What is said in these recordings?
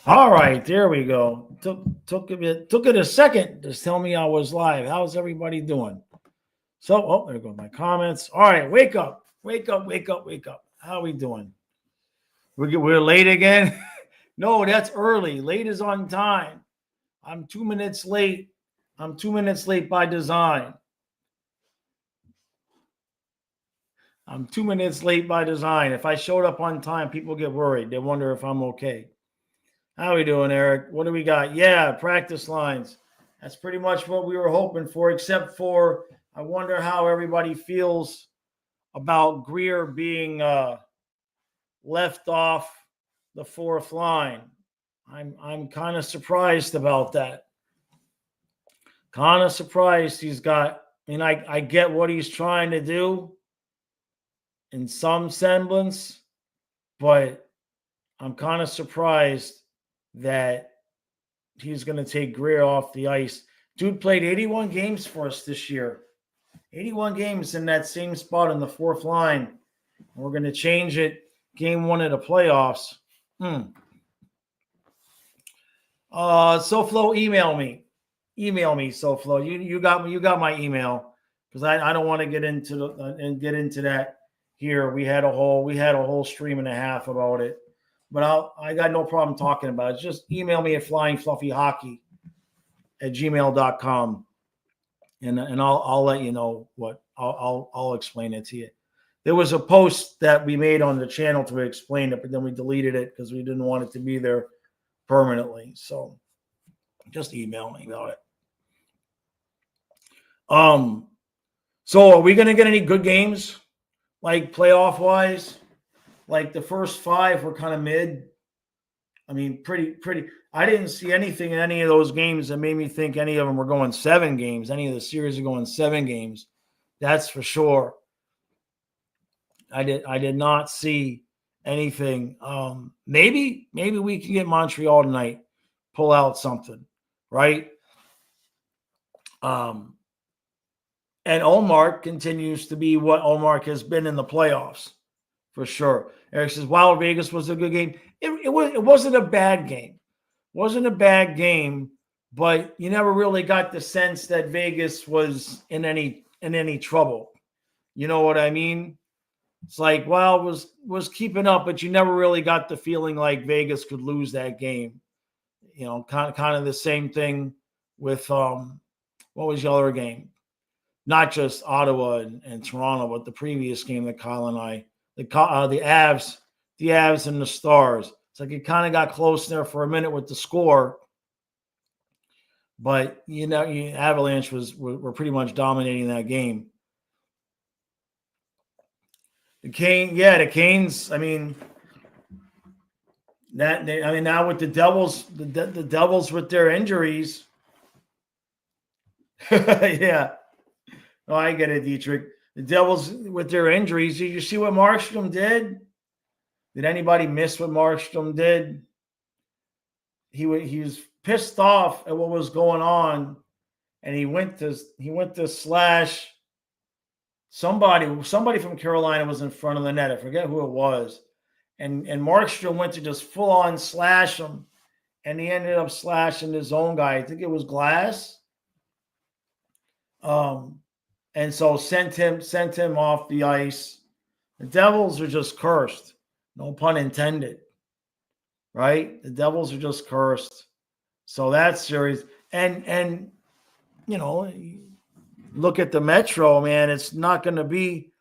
All right, there we go. Took it a second to tell me I was live. How's everybody doing? So, there go my comments. All right, wake up, wake up, wake up, wake up. How are we doing? We're late again. No, that's early. Late is on time. I'm 2 minutes late. I'm 2 minutes late by design. I'm 2 minutes late by design. If I showed up on time, people get worried. They wonder if I'm okay. How we doing, Eric? What do we got? Yeah, practice lines. That's pretty much what we were hoping for, except for I wonder how everybody feels about Greer being left off the fourth line. I'm kind of surprised about that. Kind of surprised he's got. I mean, I get what he's trying to do in some semblance, but I'm kind of surprised that he's going to take Greer off the ice. Dude played 81 games for us this year. 81 games in that same spot in the fourth line. We're going to change it game one of the playoffs. SoFlo, email me. Email me, SoFlo. You got my email because I don't want to get into that here. We had a whole stream and a half about it. But I got no problem talking about it. Just email me at flyingfluffyhockey@gmail.com, and I'll let you know what I'll explain it to you. There was a post that we made on the channel to explain it, but then we deleted it because we didn't want it to be there permanently. So just email me about it. So are we going to get any good games, like playoff wise? Like the first five were kind of mid. I mean, pretty. I didn't see anything in any of those games that made me think any of them were going 7 games. Any of the series are going 7 games. That's for sure. I did not see anything. Maybe we can get Montreal tonight, pull out something, right? And Ullmark continues to be what Ullmark has been in the playoffs. For sure. Eric says, wow, Vegas was a good game. It wasn't a bad game. Wasn't a bad game, but you never really got the sense that Vegas was in any trouble. You know what I mean? It's like, well, was keeping up, but you never really got the feeling like Vegas could lose that game. You know, kind of the same thing with what was the other game? Not just Ottawa and Toronto, but the previous game that Kyle and I. The Avs and the Stars. It's like it kind of got close there for a minute with the score, but Avalanche were pretty much dominating that game. The Canes. I mean, now with the Devils, the Devils with their injuries. Yeah, oh, I get it, Dietrich. The Devils with their injuries. Did you see what Markstrom did? Did anybody miss what Markstrom did? He was pissed off at what was going on, and he went to slash somebody. Somebody from Carolina was in front of the net. I forget who it was, and Markstrom went to just full on slash him, and he ended up slashing his own guy. I think it was Glass. And so sent him off the ice. The Devils are just cursed. No pun intended. Right? The Devils are just cursed. So that series, and look at the Metro, man. It's not going to be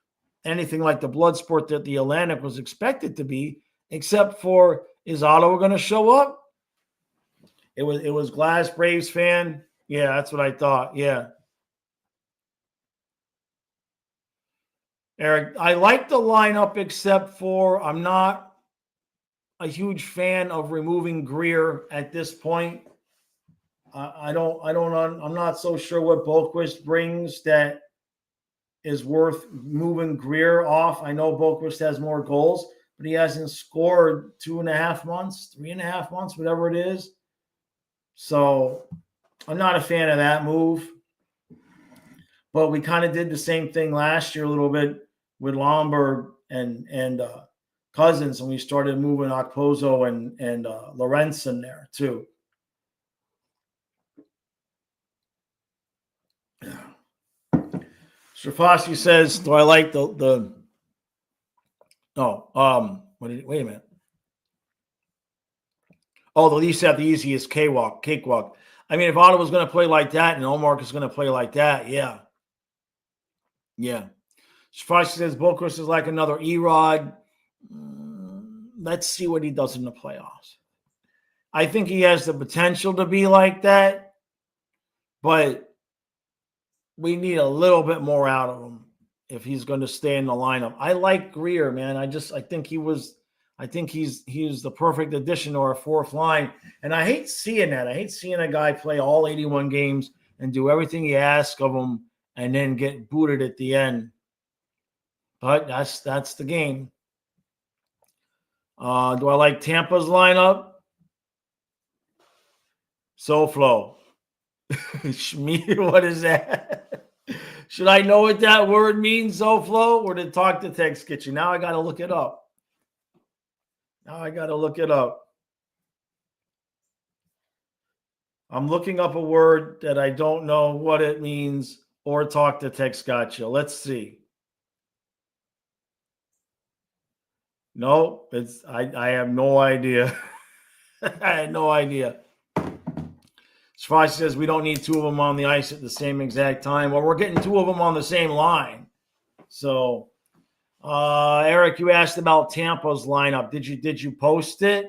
anything like the blood sport that the Atlantic was expected to be, except for, is Ottawa going to show up? It was Glass Braves fan. Yeah, that's what I thought. Yeah. Eric, I like the lineup, except for I'm not a huge fan of removing Greer at this point. I'm not so sure what Boquist brings that is worth moving Greer off. I know Boquist has more goals, but he hasn't scored 2.5 months, 3.5 months, whatever it is. So I'm not a fan of that move. But we kind of did the same thing last year a little bit with Lomberg and Cousins, and we started moving Okposo and Lawrence in there too. Strafosky says, "Do I like the?" No. Wait a minute. Oh, the Leafs have the easiest cakewalk. I mean, if Ottawa's going to play like that and Omar is going to play like that, yeah. Strafosky says Boquist is like another Erod. Let's see what he does in the playoffs. I think he has the potential to be like that, but we need a little bit more out of him if he's going to stay in the lineup. I like Greer, man. I think he's the perfect addition to our fourth line. And I hate seeing that. I hate seeing a guy play all 81 games and do everything you ask of him and then get booted at the end. But that's the game. Do I like Tampa's lineup? SoFlo. What is that? Should I know what that word means, SoFlo? Or did Talk to Text get you? Now I got to look it up. I'm looking up a word that I don't know what it means, or Talk to Text got you. Let's see. No, I have no idea. I had no idea. Sfai says we don't need two of them on the ice at the same exact time. Well, we're getting two of them on the same line. So, Eric, you asked about Tampa's lineup. Did you post it?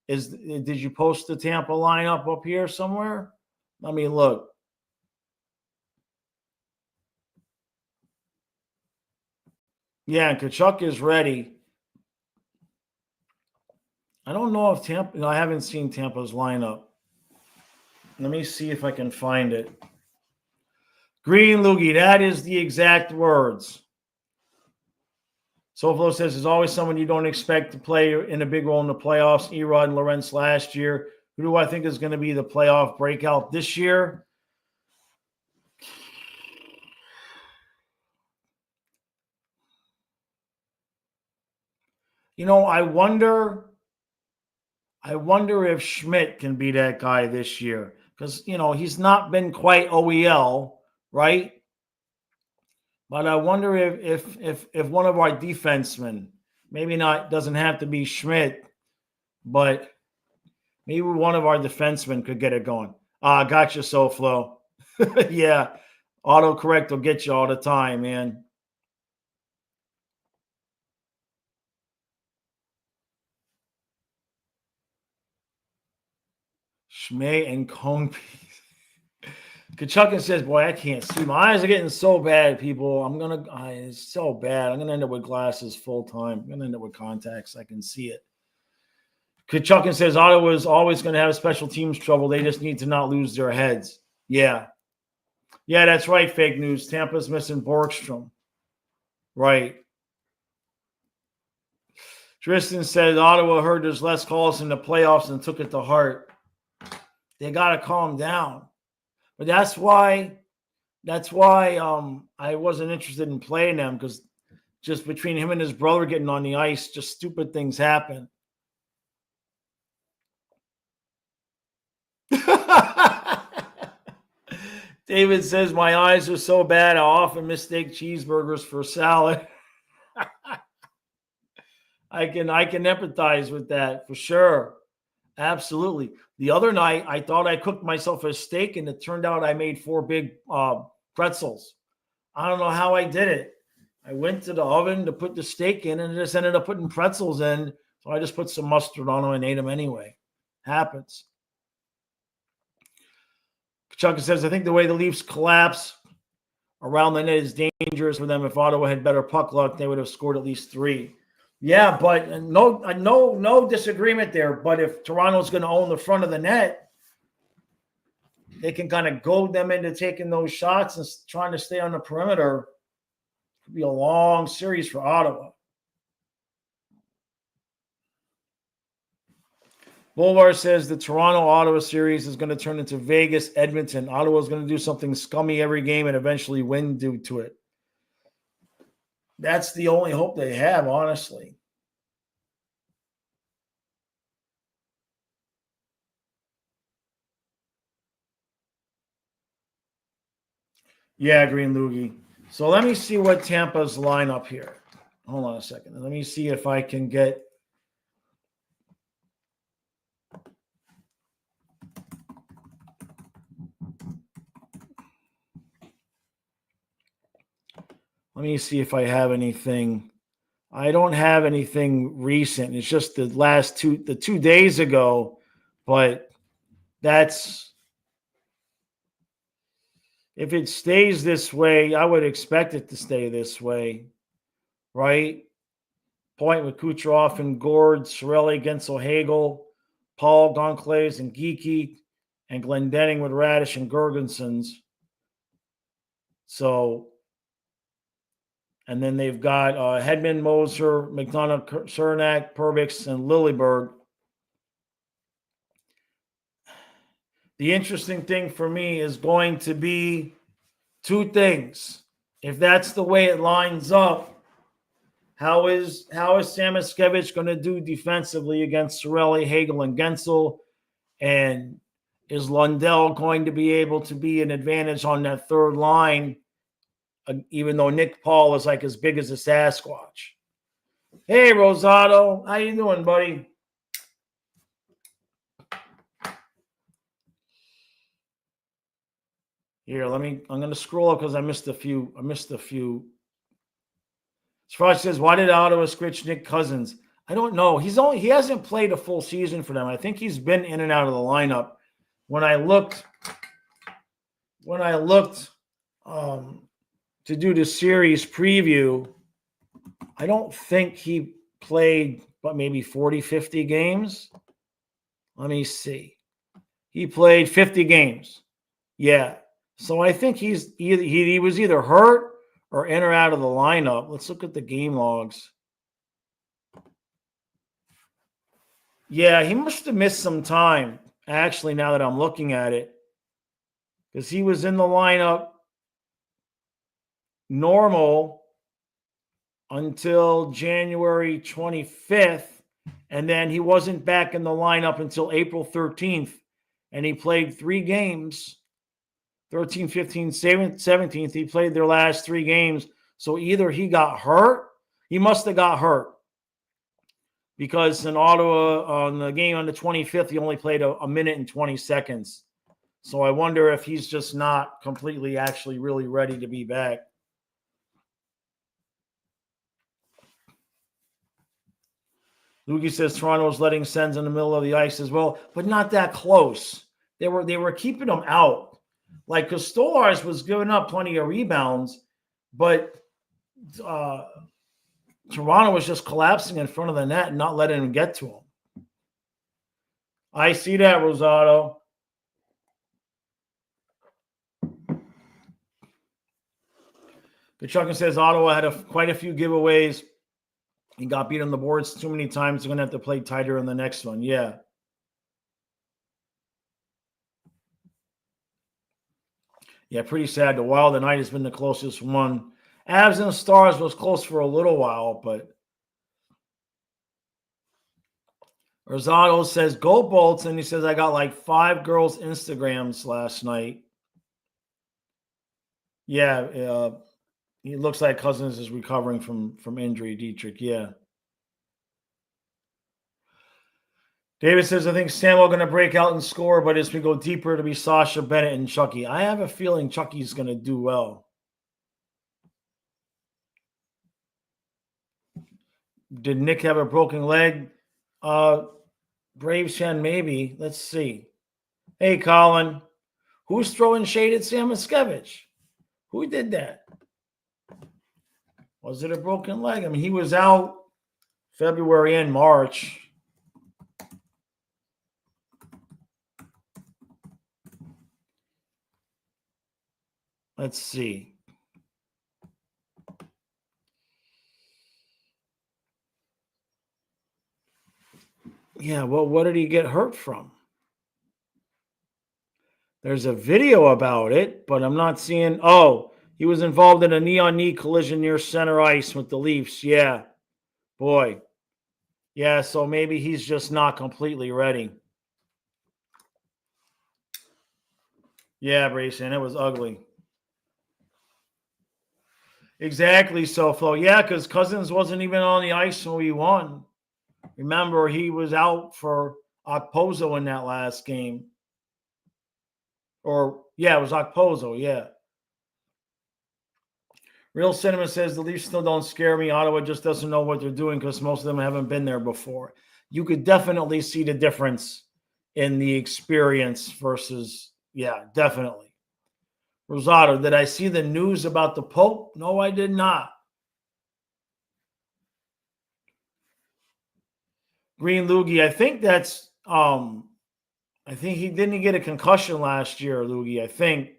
Did you post the Tampa lineup up here somewhere? Let me look. Yeah, and Tkachuk is ready. I don't know if Tampa. No, I haven't seen Tampa's lineup. Let me see if I can find it. Green Loogie, that is the exact words. SoFlo says there's always someone you don't expect to play in a big role in the playoffs. Erod and Lawrence last year. Who do I think is going to be the playoff breakout this year? You know, I wonder if Schmidt can be that guy this year. Because, you know, he's not been quite OEL, right? But I wonder if one of our defensemen, maybe not, doesn't have to be Schmidt, but maybe one of our defensemen could get it going. Gotcha, SoFlo. Yeah, autocorrect will get you all the time, man. Schmidt and Cone. Kachukin says, boy, I can't see. My eyes are getting so bad, people. It's so bad. I'm going to end up with glasses full time. I'm going to end up with contacts. I can see it. Kachukin says, Ottawa is always going to have special teams trouble. They just need to not lose their heads. Yeah. Yeah, that's right, fake news. Tampa's missing Borgstrom. Right. Tristan says, Ottawa heard there's less calls in the playoffs and took it to heart. They got to calm down. But that's why I wasn't interested in playing them, because just between him and his brother getting on the ice, just stupid things happen. David says, my eyes are so bad, I often mistake cheeseburgers for salad. I can empathize with that for sure. Absolutely. The other night, I thought I cooked myself a steak, and it turned out I made 4 big pretzels. I don't know how I did it. I went to the oven to put the steak in, and I just ended up putting pretzels in. So I just put some mustard on them and ate them anyway. Happens. Chuck says, I think the way the Leafs collapse around the net is dangerous for them. If Ottawa had better puck luck, they would have scored at least 3. Yeah, but no disagreement there. But if Toronto's going to own the front of the net, they can kind of goad them into taking those shots and trying to stay on the perimeter. It could be a long series for Ottawa. Boulevard says the Toronto-Ottawa series is going to turn into Vegas-Edmonton. Ottawa is going to do something scummy every game and eventually win due to it. That's the only hope they have, honestly. Yeah, Green Loogie. So let me see what Tampa's lineup here. Hold on a second. Let me see if I can get. Let me see if I have anything. I don't have anything recent. It's just the 2 days ago, but that's if it stays this way, I would expect it to stay this way, right? Point with Kucherov and Gord, Sorelli, Gensel, Hagel, Paul, Gonclaves, and Geeky, and Glendening with Radish and Gergensons. So, and then they've got Hedman, Moser, McDonough, Cernak, Perbix, and Lilleberg. The interesting thing for me is going to be two things. If that's the way it lines up, how is Samoskevich going to do defensively against Sorelli, Hagel, and Gensel? And is Lundell going to be able to be an advantage on that third line, even though Nick Paul is like as big as a Sasquatch? Hey, Rosado. How you doing, buddy? Here, I'm going to scroll up because I missed a few. Sprosh says, why did Ottawa scritch Nick Cousins? I don't know. He hasn't played a full season for them. I think he's been in and out of the lineup. When I looked to do the series preview, I don't think he played but maybe 40, 50 games. Let me see. He played 50 games. Yeah. So I think he was either hurt or in or out of the lineup. Let's look at the game logs. Yeah, he must have missed some time, actually, now that I'm looking at it. Because he was in the lineup normal until January 25th, and then he wasn't back in the lineup until April 13th, and he played 3 games, 13, 15, 17th. He played their last 3 games, so either he got hurt, he must have got hurt, because in Ottawa, on the game on the 25th, he only played a minute and 20 seconds. So I wonder if he's just not completely actually really ready to be back. Lukey says Toronto's letting Sens in the middle of the ice as well, but not that close. They were keeping them out. Like, Stolarz was giving up plenty of rebounds, but Toronto was just collapsing in front of the net and not letting him get to him. I see that, Rosado. Kachuckin says Ottawa had quite a few giveaways. He got beat on the boards too many times. They're going to have to play tighter in the next one. Yeah. Yeah, pretty sad. The Wild tonight has been the closest one. Avs and Stars was close for a little while, but Rosado says, go Bolts, and he says, I got like 5 girls' Instagrams last night. Yeah, he looks like Cousins is recovering from injury, Dietrich. Yeah. David says, I think Samuel going to break out and score, but as we go deeper, to be Sasha, Bennett, and Chucky. I have a feeling Chucky's going to do well. Did Nick have a broken leg? Braves fan, maybe. Let's see. Hey, Colin. Who's throwing shade at Samoskevich? Who did that? Was it a broken leg? I mean, he was out February and March. Let's see. Yeah, well, what did he get hurt from? There's a video about it, but I'm not seeing. Oh, he was involved in a knee-on-knee collision near center ice with the Leafs. Yeah, boy. Yeah, so maybe he's just not completely ready. Yeah, Brayson, it was ugly. Exactly. So, Flo, yeah, because Cousins wasn't even on the ice when we won. Remember, he was out for Okposo in that last game. Or, yeah, it was Okposo, yeah. Real Sentiment says the Leafs still don't scare me. Ottawa just doesn't know what they're doing because most of them haven't been there before. You could definitely see the difference in the experience versus, yeah, definitely. Rosado, did I see the news about the Pope? No, I did not. Green Loogie, I think that's I think he didn't get a concussion last year, Loogie. I think.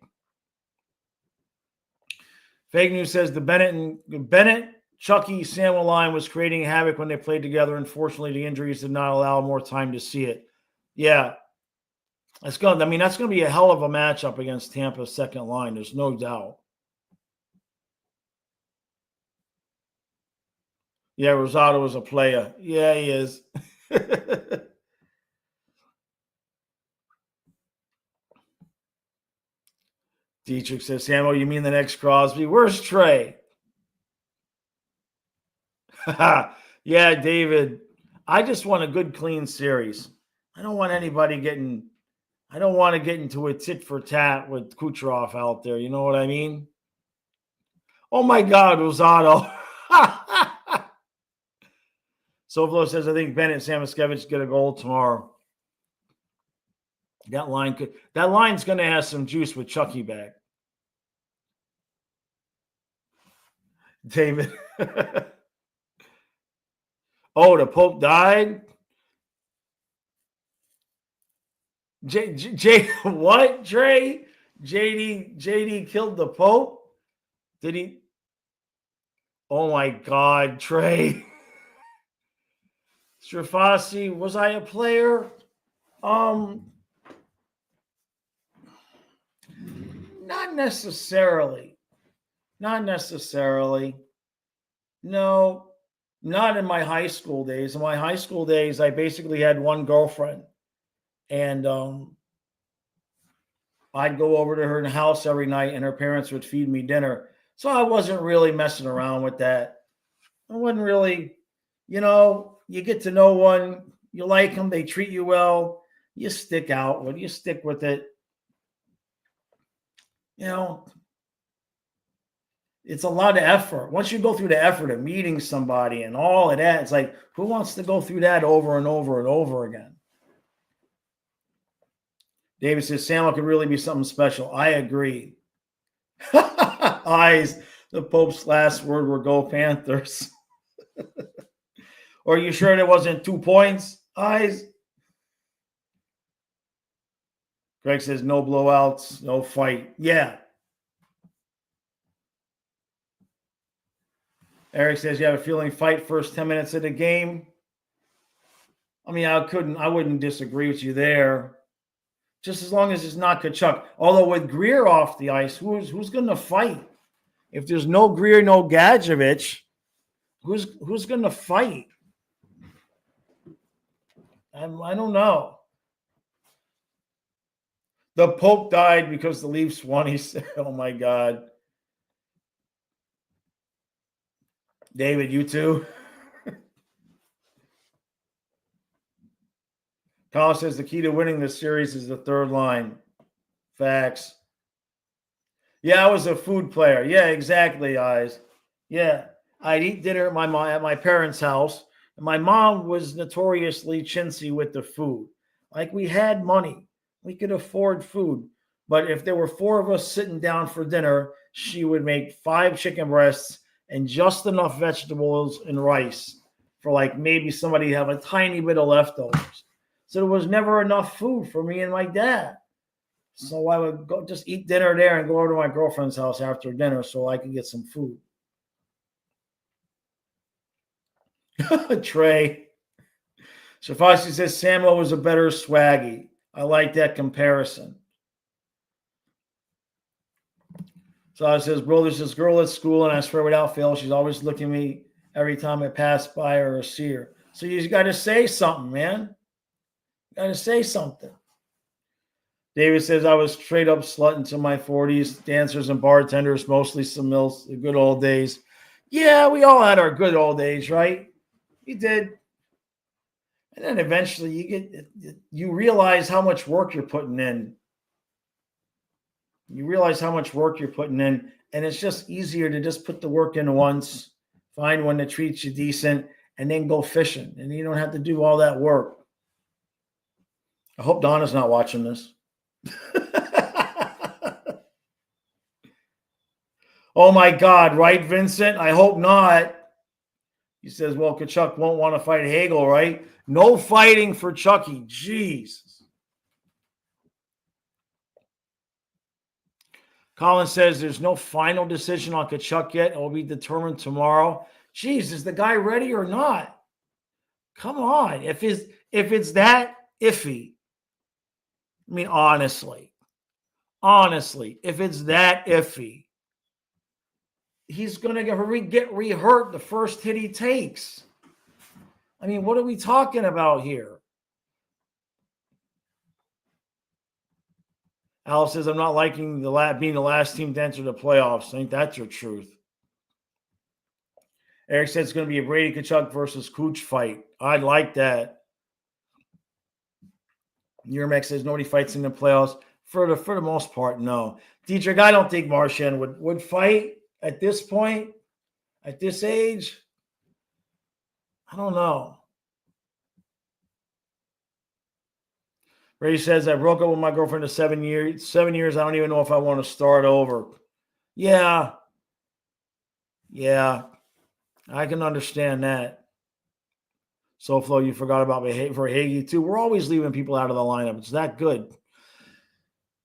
Fake News says the Bennett, Chucky, Samuel line was creating havoc when they played together. Unfortunately, the injuries did not allow more time to see it. Yeah. That's going to be a hell of a matchup against Tampa's second line. There's no doubt. Yeah, Rosado is a player. Yeah, he is. Dietrich says, Samuel, you mean the next Crosby? Where's Trey? Yeah, David. I just want a good, clean series. I don't want anybody I don't want to get into a tit for tat with Kucherov out there. You know what I mean? Oh my God, Rosado. Soflo says, I think Bennett and Samoskevich get a goal tomorrow. That line's going to have some juice with Chucky back. David. Oh, the Pope died? What, Trey? JD killed the Pope? Did he? Oh my God, Trey. Strafasi, was I a player? Not necessarily. Not necessarily. No, not in my high school days. In my high school days, I basically had one girlfriend. And I'd go over to her house every night and her parents would feed me dinner. So I wasn't really messing around with that. I wasn't really, you get to know one, you like them, they treat you well, you stick with it. It's a lot of effort. Once you go through the effort of meeting somebody and all of that, it's like, who wants to go through that over and over and over again? David says, Samuel could really be something special. I agree. Eyes, the Pope's last word were go Panthers. Or are you sure there wasn't 2 points? Eyes. Greg says, no blowouts, no fight. Yeah. Eric says, you have a feeling fight first 10 minutes of the game. I mean, I wouldn't disagree with you there. Just as long as it's not Kachuk. Although with Greer off the ice, who's going to fight? If there's no Greer, no Gadjevich, who's going to fight? I don't know. The Pope died because the Leafs won. He said, oh my God. David, you too? Colin says the key to winning this series is the third line. Facts. Yeah, I was a food player. Yeah, exactly, Eyes. Yeah, I'd eat dinner at my parents' house. And my mom was notoriously chintzy with the food. Like, we had money. We could afford food. But if there were 4 of us sitting down for dinner, she would make 5 chicken breasts and just enough vegetables and rice for like maybe somebody have a tiny bit of leftovers. So there was never enough food for me and my dad. So I would go just eat dinner there and go over to my girlfriend's house after dinner so I could get some food. Trey. Shafasi says Samuel was a better swaggy. I like that comparison. So I says, bro, there's this girl at school, and I swear without fail, she's always looking at me every time I pass by her or see her. So you got to say something, man. You got to say something. David says, I was straight up slut into my 40s, dancers and bartenders, mostly some mills, the good old days. Yeah, we all had our good old days, right? We did. And then eventually you realize how much work you're putting in. You realize how much work you're putting in, and it's just easier to just put the work in once, find one that treats you decent, and then go fishing. And you don't have to do all that work. I hope Donna's not watching this. Oh my God, right, Vincent? I hope not. He says, well, Tkachuk won't want to fight Hagel, right? No fighting for Chucky. Jeez. Colin says there's no final decision on Tkachuk yet. It will be determined tomorrow. Jeez, is the guy ready or not? Come on. If it's that iffy, I mean, honestly, if it's that iffy, he's going to get re-hurt the first hit he takes. I mean, what are we talking about here? Al says, I'm not liking being the last team to enter the playoffs. I think that's your truth. Eric says it's going to be a Brady Tkachuk versus Cooch fight. I'd like that. Yermek says nobody fights in the playoffs. For the most part, no. Dietrich, I don't think Marchand would fight at this point, at this age. I don't know. Ray says, I broke up with my girlfriend for 7 years. 7 years, I don't even know if I want to start over. Yeah, I can understand that. SoFlo, you forgot about for Hagee too. We're always leaving people out of the lineup. It's that good.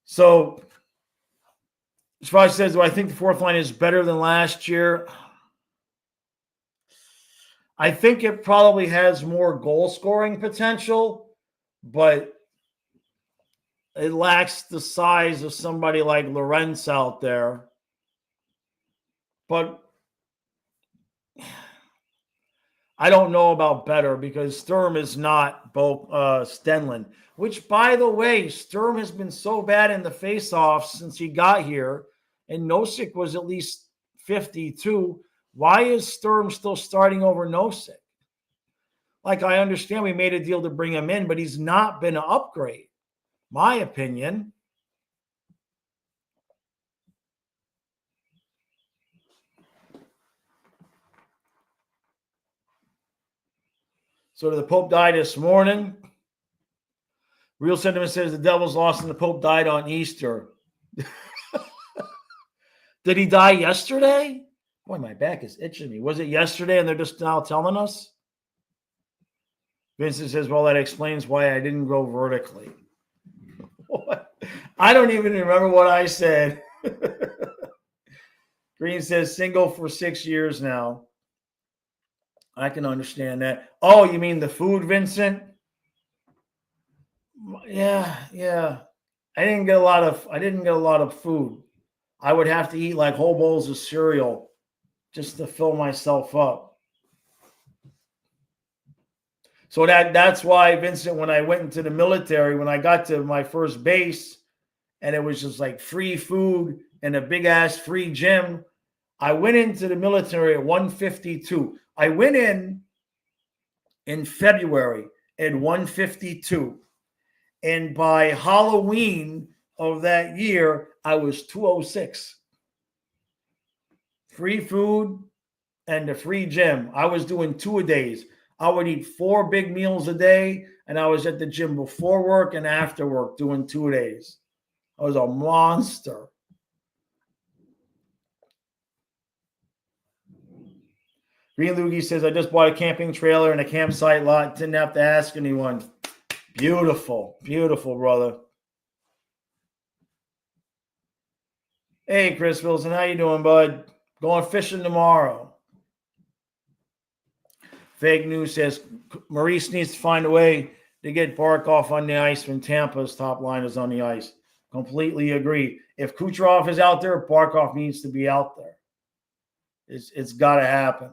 So, Shvaj says, do I think the fourth line is better than last year? I think it probably has more goal scoring potential, but it lacks the size of somebody like Lorentz out there. But I don't know about better because Sturm is not both Stenlund, which, by the way, Sturm has been so bad in the faceoffs since he got here, and Nosek was at least 52. Why is Sturm still starting over Nosek? Like, I understand we made a deal to bring him in, but he's not been an upgrade, my opinion. So the Pope died this morning. Real Sentiment says the Devils lost and the Pope died on Easter. Did he die yesterday? Boy, my back is itching me. Was it yesterday and they're just now telling us? Vincent says, well, that explains why I didn't go vertically. I don't even remember what I said. Green says single for 6 years now. I can understand that. Oh, you mean the food, Vincent? Yeah. I didn't get a lot of food. I would have to eat like whole bowls of cereal just to fill myself up. So that's why, Vincent, when I went into the military, when I got to my first base and it was just like free food and a big ass free gym, I went into the military at 152. I went in February at 152. And by Halloween of that year, I was 206. Free food and the free gym. I was doing 2 a days. I would eat 4 big meals a day, and I was at the gym before work and after work doing 2 days. I was a monster. Green Loogie says, I just bought a camping trailer and a campsite lot. Didn't have to ask anyone. Beautiful, brother. Hey, Chris Wilson, how you doing, bud? Going fishing tomorrow. Fake news says Maurice needs to find a way to get Barkov on the ice when Tampa's top line is on the ice. Completely agree. If Kucherov is out there, Barkov needs to be out there. It's got to happen.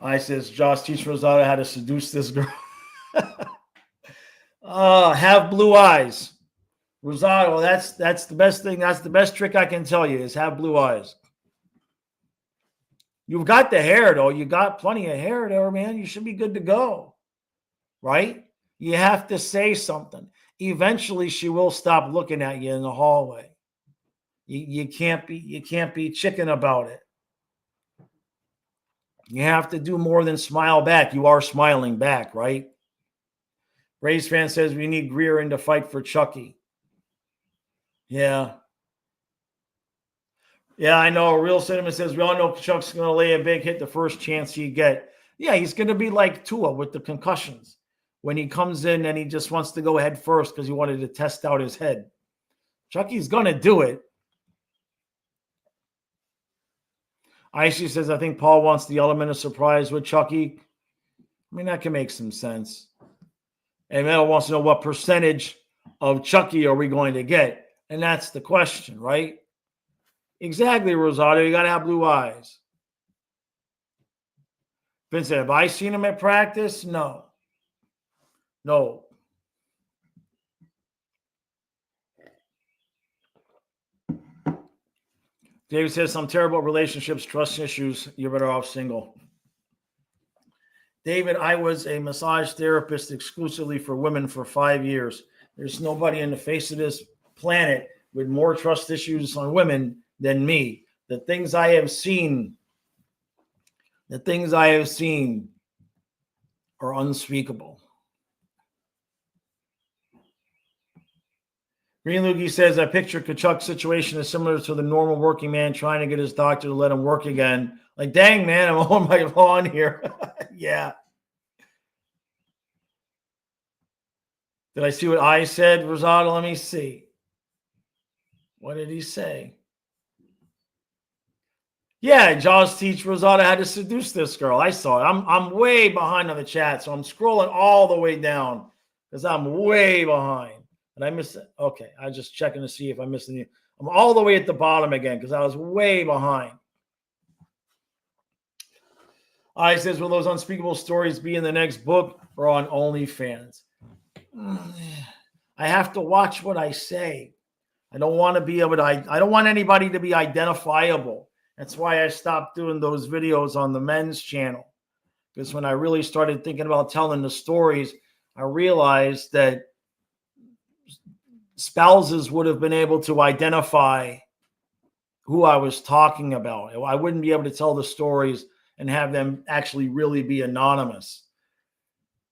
I says, Josh, teach Rosado how to seduce this girl. Have blue eyes. Rosado, that's the best thing. That's the best trick I can tell you is have blue eyes. You've got the hair, though. You got plenty of hair there, man. You should be good to go, right? You have to say something. Eventually, she will stop looking at you in the hallway. You can't be chicken about it. You have to do more than smile back. You are smiling back, right? Rays fan says we need Greer in to fight for Chucky. Yeah. Yeah, I know. Real Cinnamon says we all know Chuck's going to lay a big hit the first chance he get. Yeah, he's going to be like Tua with the concussions. When he comes in and he just wants to go head first because he wanted to test out his head. Chucky's going to do it. Icy says, I think Paul wants the element of surprise with Chucky. I mean, that can make some sense. And Mel wants to know what percentage of Chucky are we going to get? And that's the question, right? Exactly, Rosario. You got to have blue eyes. Vincent, have I seen him at practice? No. No. David says some terrible relationships, trust issues. You're better off single. David, I was a massage therapist exclusively for women for 5 years. There's nobody on the face of this planet with more trust issues on women than me. The things I have seen are unspeakable. Green Loogie says, I picture Kachuk's situation is similar to the normal working man trying to get his doctor to let him work again. Like, dang, man, I'm on my lawn here. Yeah. Did I see what I said, Rosado? Let me see. What did he say? Yeah, Jaws teach Rosado how to seduce this girl. I saw it. I'm way behind on the chat, so I'm scrolling all the way down because I'm way behind. And I missed it. Okay, I was just checking to see if I missed any. I'm all the way at the bottom again because I was way behind. I says, will those unspeakable stories be in the next book or on OnlyFans? I have to watch what I say. I don't want to be able to. I don't want anybody to be identifiable. That's why I stopped doing those videos on the men's channel. Because when I really started thinking about telling the stories, I realized that spouses would have been able to identify who I was talking about. I wouldn't be able to tell the stories and have them actually really be anonymous.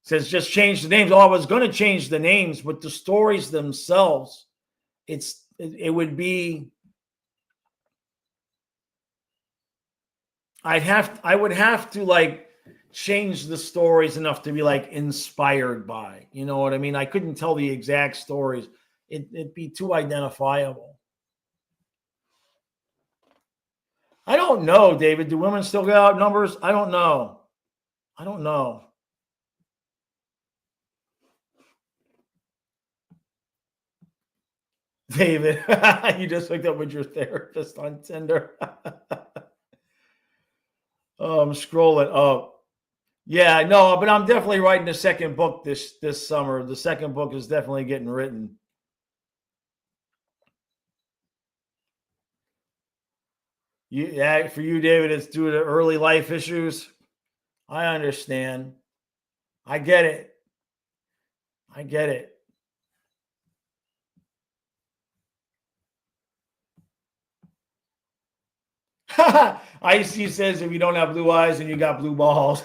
It says just change the names. Oh, I was going to change the names, but the stories themselves, it would be. I would have to like change the stories enough to be like inspired by. You know what I mean? I couldn't tell the exact stories. It'd be too identifiable. I don't know, David. Do women still get out numbers? I don't know. David, you just hooked up with your therapist on Tinder. Oh, I'm scrolling up. Yeah, no, but I'm definitely writing the second book this summer. The second book is definitely getting written. Yeah, for you, David, it's due to early life issues. I understand. I get it. Icy says if you don't have blue eyes and you got blue balls.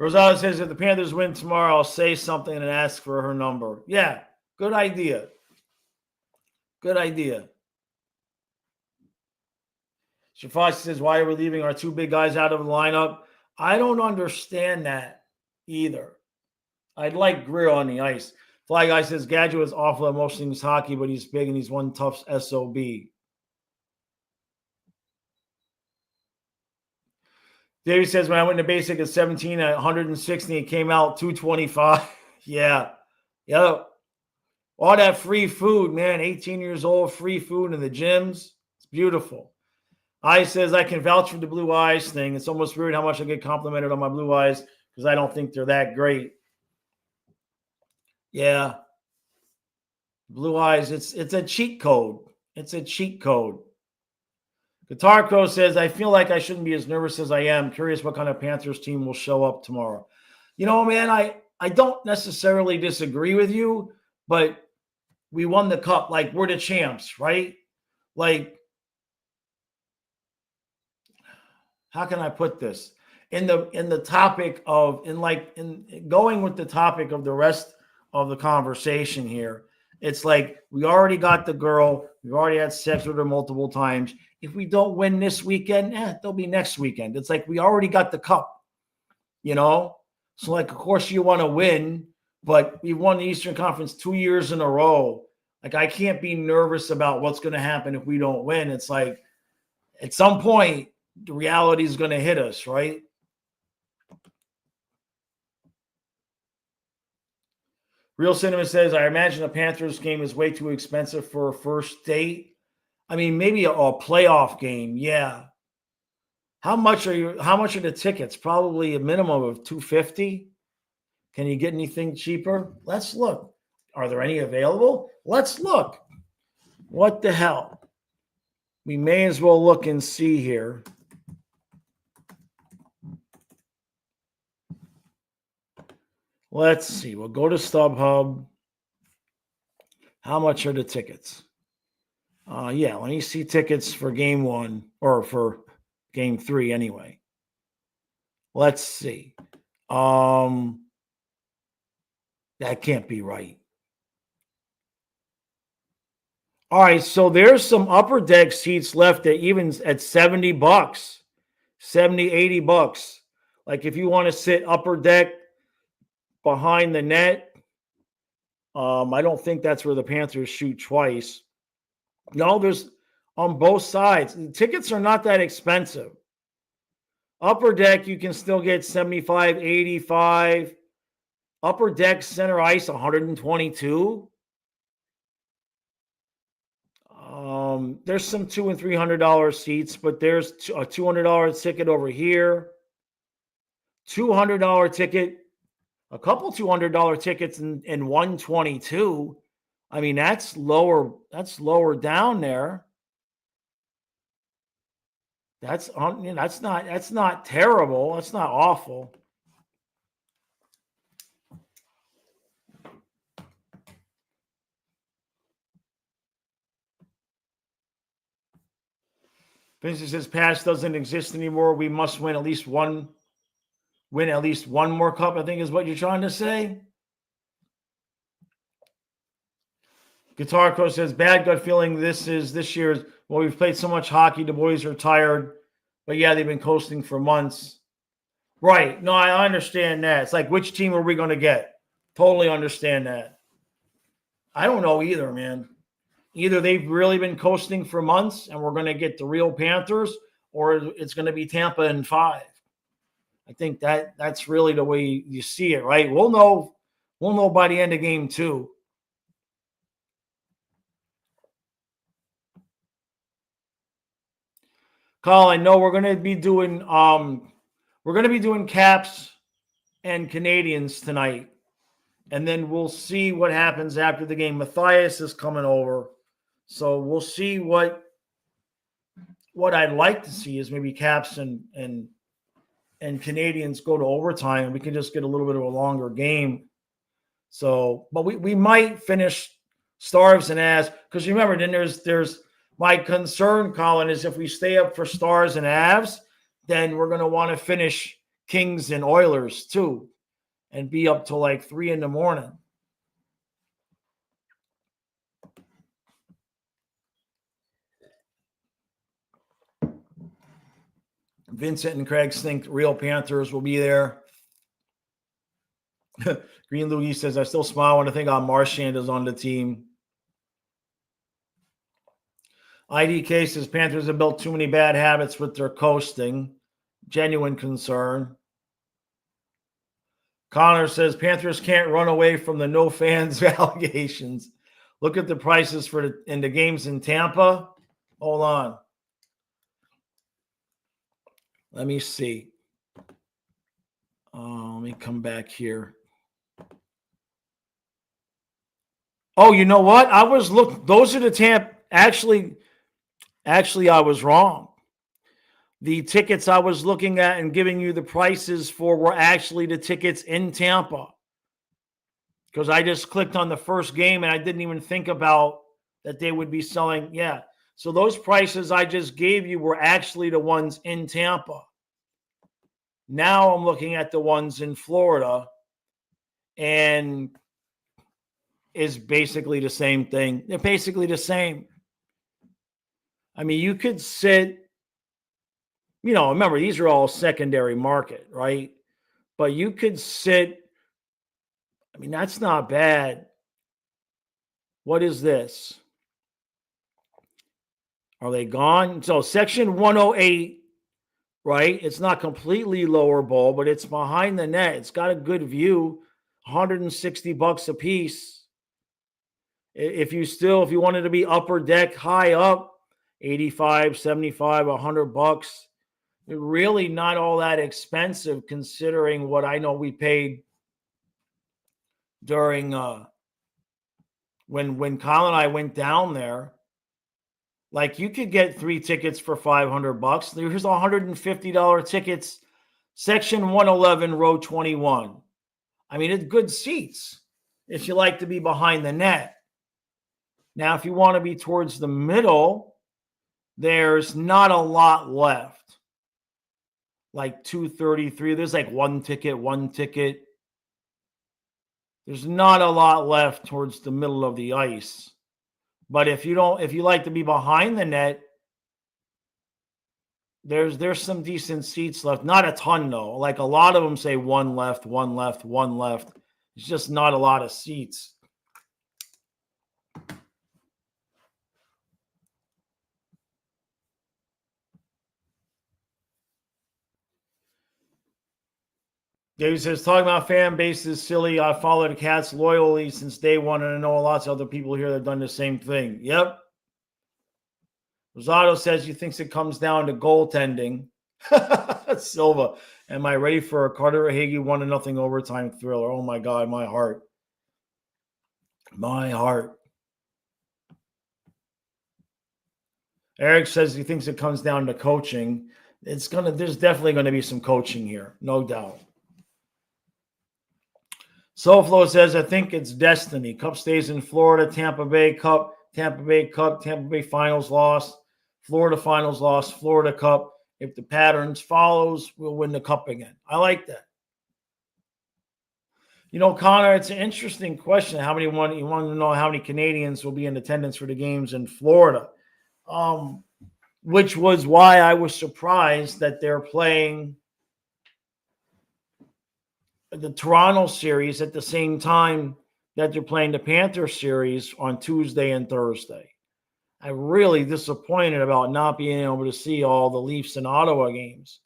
Rosado says if the Panthers win tomorrow, I'll say something and ask for her number. Yeah, good idea. Shafashi says, why are we leaving our two big guys out of the lineup? I don't understand that either. I'd like Greer on the ice. Fly Guy says, Gadget was awful at most things hockey, but he's big and he's one tough SOB. David says, when I went to basic at 17 at 160, it came out 225. Yeah. Yep. All that free food, man. 18 years old, free food in the gyms. It's beautiful. I says, I can vouch for the blue eyes thing. It's almost weird how much I get complimented on my blue eyes because I don't think they're that great. Yeah. Blue Eyes, it's a cheat code. It's a cheat code. Guitar Crow says, I feel like I shouldn't be as nervous as I am. Curious what kind of Panthers team will show up tomorrow. You know, man, I don't necessarily disagree with you, but we won the cup. Like, we're the champs, right? Like, how can I put this? In the topic of, in going with the topic of the rest of the conversation here, it's like we already got the girl. We've already had sex with her multiple times. If we don't win this weekend, they'll be next weekend. It's like we already got the cup, you know? So, like, of course you want to win, but we won the Eastern Conference 2 years in a row. Like, I can't be nervous about what's going to happen if we don't win. It's like at some point, the reality is going to hit us, right? Real Cinema says, I imagine a Panthers game is way too expensive for a first date. I mean, maybe a playoff game, yeah. How much are the tickets? Probably a minimum of $250. Can you get anything cheaper? Let's look. Are there any available? Let's look. What the hell? We may as well look and see here. Let's see. We'll go to StubHub. How much are the tickets? Yeah, let me see tickets for game 1 or for game 3 anyway. Let's see. That can't be right. All right, so there's some upper deck seats left at even at $70, $70, $80. Like if you want to sit upper deck behind the net, I don't think that's where the Panthers shoot twice. No, there's on both sides. The tickets are not that expensive. Upper deck, you can still get 75, 85. Upper deck center ice, 122. There's some $200 and $300 seats, but there's a $200 ticket over here. $200 ticket, a couple $200 tickets in 122. I mean, that's lower down there. That's not terrible. That's not awful. Vincent says past doesn't exist anymore. We must win at least one more cup, I think is what you're trying to say. Guitar Crow says bad gut feeling this year's. Well, we've played so much hockey, the boys are tired. But yeah, they've been coasting for months. Right. No, I understand that. It's like, which team are we going to get? Totally understand that. I don't know either, man. Either they've really been coasting for months and we're going to get the real Panthers, or it's going to be Tampa in 5. I think that's really the way you see it, right? We'll know by the end of game 2. Colin, no, we're going to be doing Caps and Canadiens tonight. And then we'll see what happens after the game. Matthias is coming over. So we'll see what I'd like to see is maybe Caps and Canadiens go to overtime and we can just get a little bit of a longer game. So, but we might finish Stars and Avs, because remember, then there's my concern, Colin, is if we stay up for Stars and Avs, then we're going to want to finish Kings and Oilers too and be up till like 3 a.m. Vincent and Craig think real Panthers will be there. Green Loogie says, I still smile when I think Marchand is on the team. IDK says, Panthers have built too many bad habits with their coasting. Genuine concern. Connor says, Panthers can't run away from the no fans allegations. Look at the prices in the games in Tampa. Hold on. Let me see. Let me come back here. Oh, you know what? I was those are the Tampa. Actually, I was wrong. The tickets I was looking at and giving you the prices for were actually the tickets in Tampa. Because I just clicked on the first game and I didn't even think about that they would be selling. Yeah. So those prices I just gave you were actually the ones in Tampa. Now I'm looking at the ones in Florida, and is basically the same thing. They're basically the same. I mean, you could sit, remember, these are all secondary market, right? But you could sit, I mean, that's not bad. What is this? Are they gone? So section 108, right? It's not completely lower bowl, but it's behind the net. It's got a good view, $160 a piece. If you wanted to be upper deck, high up, 85, 75, $100. Really not all that expensive considering what I know we paid during when Colin and I went down there. Like, you could get 3 tickets for $500. There's $150 tickets, section 111, row 21. I mean, it's good seats if you like to be behind the net. Now, if you want to be towards the middle, there's not a lot left. Like 233. There's like one ticket. There's not a lot left towards the middle of the ice. But if you like to be behind the net, there's some decent seats left. Not a ton though. Like, a lot of them say one left. It's just not a lot of seats. David says, talking about fan base is silly. I follow the Cats loyally since day one, and I know lots of other people here that have done the same thing. Yep. Rosado says he thinks it comes down to goaltending. Silva, am I ready for a Carter Hagee 1-0 overtime thriller? Oh my God, my heart. My heart. Eric says he thinks it comes down to coaching. There's definitely going to be some coaching here, no doubt. SoFlo says, I think it's destiny. Cup stays in Florida. Tampa Bay Cup, Tampa Bay finals loss, Florida finals loss, Florida Cup. If the patterns follows, we'll win the Cup again. I like that. Connor, it's an interesting question. You want to know how many Canadians will be in attendance for the games in Florida, which was why I was surprised that they're playing the Toronto series at the same time that they're playing the Panthers series on Tuesday and Thursday. I'm really disappointed about not being able to see all the Leafs and Ottawa games.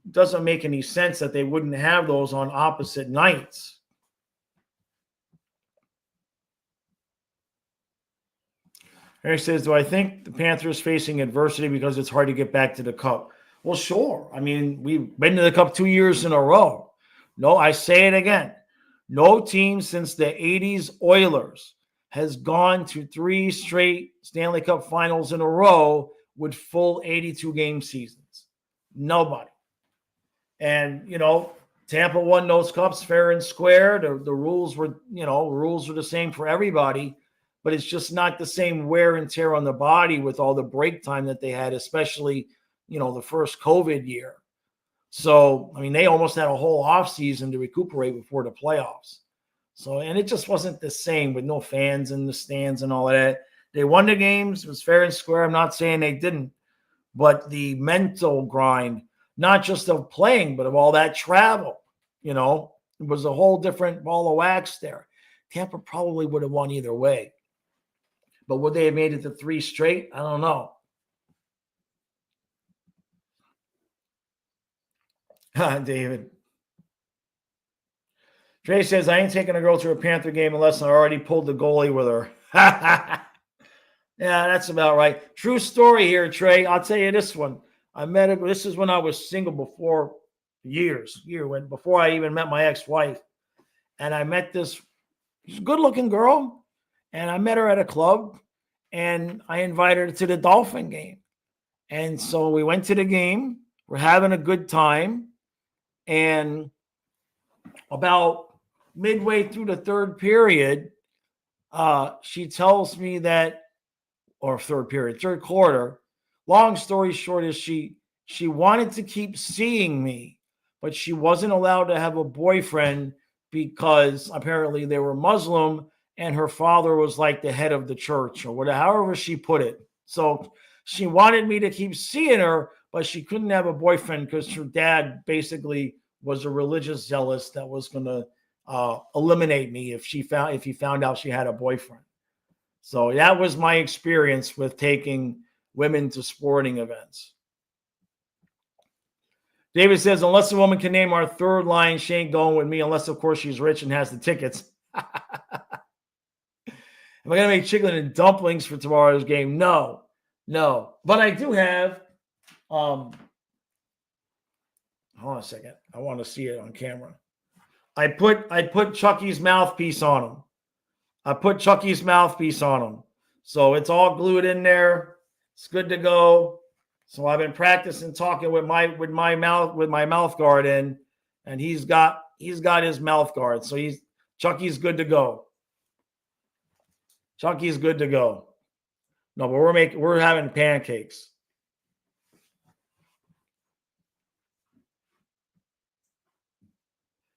It doesn't make any sense that they wouldn't have those on opposite nights. Harry says, do I think the Panthers facing adversity because it's hard to get back to the Cup? Well, sure. I mean, we've been to the Cup 2 years in a row. No, I say it again. No team since the 80s Oilers has gone to 3 straight Stanley Cup finals in a row with full 82-game seasons. Nobody. And, Tampa won those cups fair and square. The rules were, rules are the same for everybody, but it's just not the same wear and tear on the body with all the break time that they had, especially, the first COVID year. So, I mean, they almost had a whole offseason to recuperate before the playoffs. So, and it just wasn't the same with no fans in the stands and all of that. They won the games. It was fair and square. I'm not saying they didn't. But the mental grind, not just of playing, but of all that travel, it was a whole different ball of wax there. Tampa probably would have won either way. But would they have made it to 3 straight? I don't know. David. Trey says, I ain't taking a girl to a Panther game unless I already pulled the goalie with her. Yeah, that's about right. True story here, Trey. I'll tell you this one. I met her. This is when I was single before before I even met my ex-wife. And I met this good-looking girl, and I met her at a club, and I invited her to the Dolphin game. And so we went to the game. We're having a good time. And about midway through the third period, she tells me that, or third quarter, long story short is she wanted to keep seeing me, but she wasn't allowed to have a boyfriend because apparently they were Muslim and her father was like the head of the church or whatever, however she put it. So she wanted me to keep seeing her, but she couldn't have a boyfriend because her dad basically was a religious zealot that was going to eliminate me if he found out she had a boyfriend. So that was my experience with taking women to sporting events. David says, unless a woman can name our third line, she ain't going with me, unless, of course, she's rich and has the tickets. Am I going to make chicken and dumplings for tomorrow's game? No. But I do have, hold on a second. I want to see it on camera. I put Chucky's mouthpiece on him. So it's all glued in there. It's good to go. So I've been practicing talking with my mouth guard in, and he's got his mouth guard. So Chucky's good to go. Chucky's good to go. No, but we're having pancakes.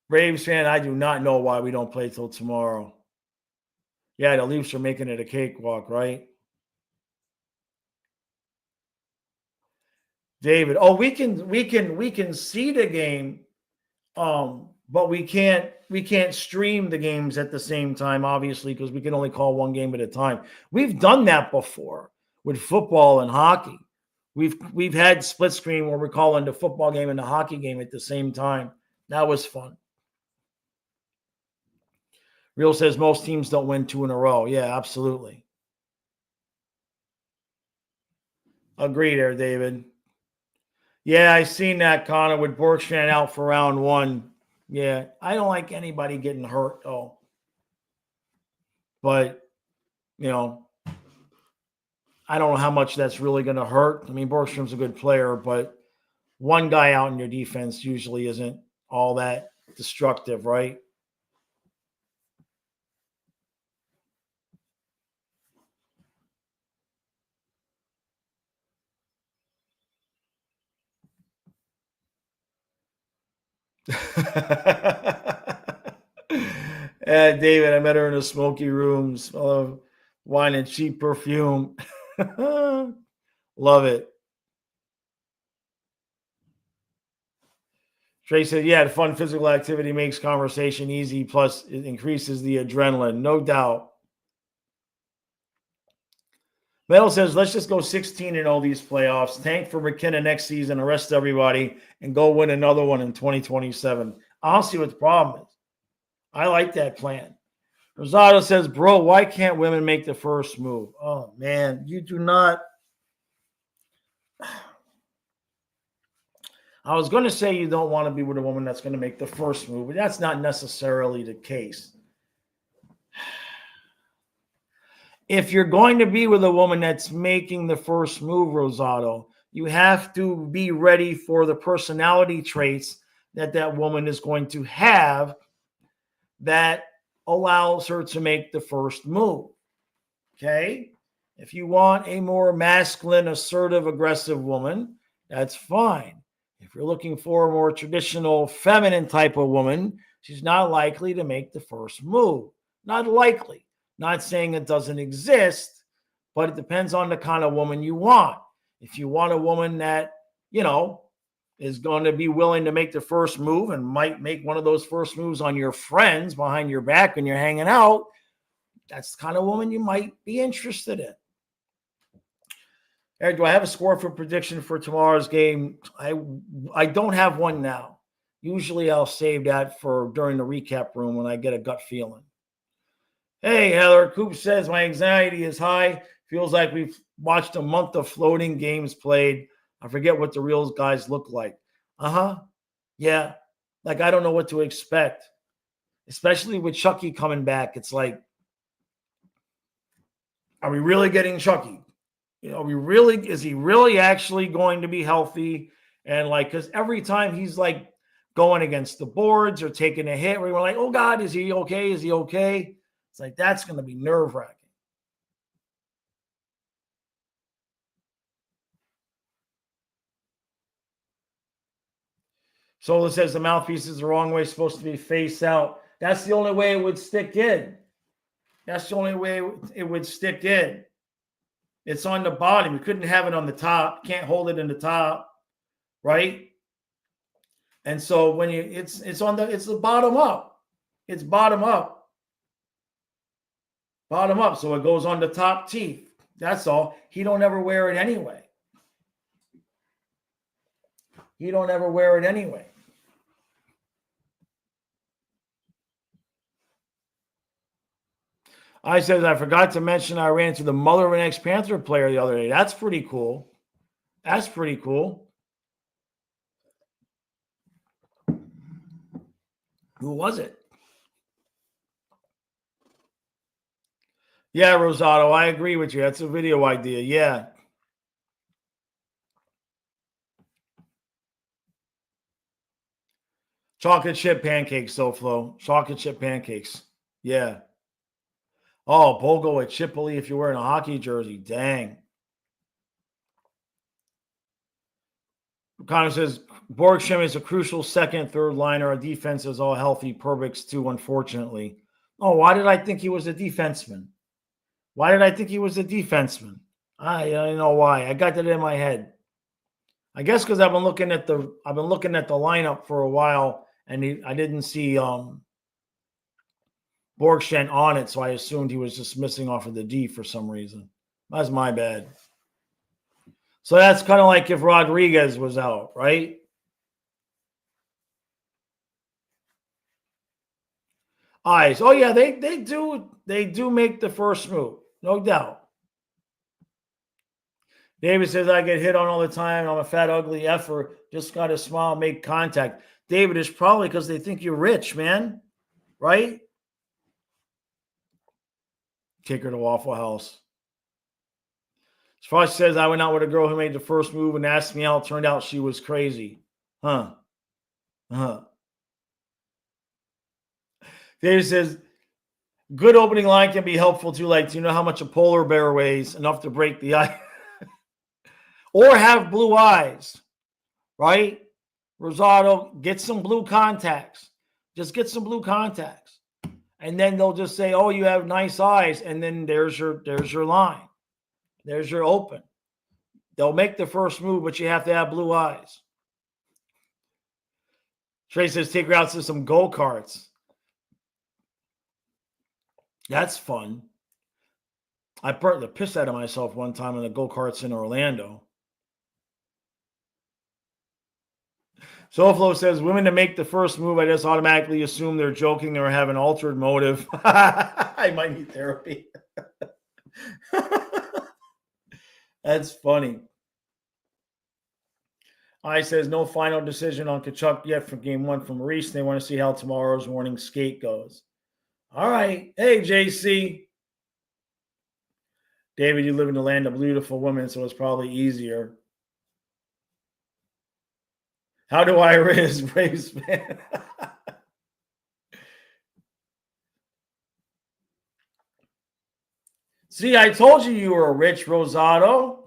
Braves fan, I do not know why we don't play till tomorrow. Yeah, the Leafs are making it a cakewalk, right? David, we can see the game, but we can't stream the games at the same time, obviously, because we can only call one game at a time. We've done that before with football and hockey. We've had split screen where we're calling the football game and the hockey game at the same time. That was fun. Real says most teams don't win 2 in a row. Yeah, absolutely. Agree there, David. Yeah, I seen that, Connor, with Borkstrand out for round 1. Yeah, I don't like anybody getting hurt, though. But, I don't know how much that's really going to hurt. I mean, Borkstrand's a good player, but one guy out in your defense usually isn't all that destructive, right? David, I met her in a smoky room, smell of wine and cheap perfume. Love it. Trey said, yeah, the fun physical activity makes conversation easy, plus it increases the adrenaline, no doubt. Metal says, let's just go 16-0 these playoffs, tank for McKinnon next season, arrest everybody, and go win another one in 2027. I don't see what the problem is. I like that plan. Rosado says, bro, why can't women make the first move? Oh, man, you do not. I was going to say you don't want to be with a woman that's going to make the first move, but that's not necessarily the case. If you're going to be with a woman that's making the first move, Rosado, you have to be ready for the personality traits that woman is going to have that allows her to make the first move. Okay? If you want a more masculine, assertive, aggressive woman, that's fine. If you're looking for a more traditional, feminine type of woman, she's not likely to make the first move. Not likely. Not saying it doesn't exist, but it depends on the kind of woman you want. If you want a woman that, is going to be willing to make the first move and might make one of those first moves on your friends behind your back when you're hanging out, that's the kind of woman you might be interested in. Eric, do I have a score for prediction for tomorrow's game? I don't have one now. Usually I'll save that for during the recap room when I get a gut feeling. Hey, Heather, Coop says my anxiety is high. Feels like we've watched a month of floating games played. I forget what the real guys look like. Yeah. Like, I don't know what to expect, especially with Chucky coming back. It's like, are we really getting Chucky? Is he really actually going to be healthy? And like, because every time he's like going against the boards or taking a hit, we were like, oh God, is he okay? Is he okay? It's like, that's going to be nerve wracking. Sola says the mouthpiece is the wrong way, supposed to be face out. That's the only way it would stick in. That's the only way it would stick in. It's on the bottom. You couldn't have it on the top. Can't hold it in the top, right? And so when it's the bottom up. It's bottom up. Bottom up. So it goes on the top teeth. That's all. He don't ever wear it anyway. He don't ever wear it anyway. I said, I forgot to mention I ran into the mother of an ex-Panther player the other day. That's pretty cool. That's pretty cool. Who was it? Yeah, Rosado, I agree with you. That's a video idea. Yeah. Chocolate chip pancakes, Flo. Chocolate chip pancakes. Yeah. Oh, Bogo at Chipoli if you're wearing a hockey jersey. Dang. Connor says, Borgstrom is a crucial second, third liner. Our defense is all healthy. Perbix too, unfortunately. Oh, why did I think he was a defenseman? Why did I think he was a defenseman? I don't know why. I got that in my head. I guess because I've been looking at the lineup for a while, and I didn't see Borgstrom on it, so I assumed he was just missing off of the D for some reason. That's my bad. So that's kind of like if Rodriguez was out, right? Eyes. Oh yeah, they do make the first move, no doubt. David says I get hit on all the time. I'm a fat, ugly effer. Just got to smile, make contact. David, is probably because they think you're rich, man. Right? Take her to Waffle House. Frost says I went out with a girl who made the first move and asked me out. Turned out she was crazy. Huh. David says, good opening line can be helpful too. Like, do you know how much a polar bear weighs? Enough to break the ice. Or have blue eyes, right? Rosado, get some blue contacts. Just get some blue contacts. And then they'll just say, oh, you have nice eyes. And then there's your line. There's your open. They'll make the first move, but you have to have blue eyes. Trey says, take her out to some go-karts. That's fun. I burnt the piss out of myself one time on the go-karts in Orlando. Soflo says, women to make the first move, I just automatically assume they're joking or have an altered motive. I might need therapy. That's funny. I says, no final decision on Tkachuk yet for game one from Reese. They want to see how tomorrow's morning skate goes. All right. Hey, JC. David, you live in the land of beautiful women, so it's probably easier. How do I raise Braves fan? See, I told you were a rich Rosado.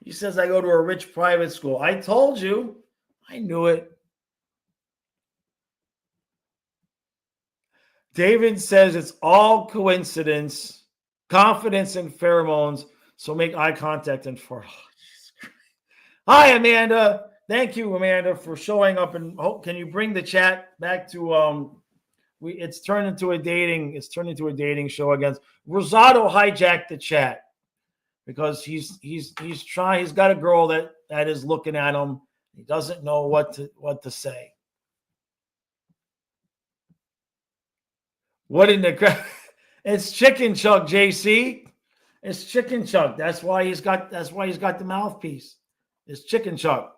He says I go to a rich private school. I told you. I knew it. David says it's all coincidence, confidence, and pheromones. So make eye contact and for. Oh, hi, Amanda. Thank you, Amanda, for showing up. And can you bring the chat back to it's turned into a dating show against Rosado hijacked the chat because he's trying. He's got a girl that is looking at him. He doesn't know what to say. What in the it's chicken chuck, JC. It's chicken chuck. That's why he's got the mouthpiece. It's chicken chuck.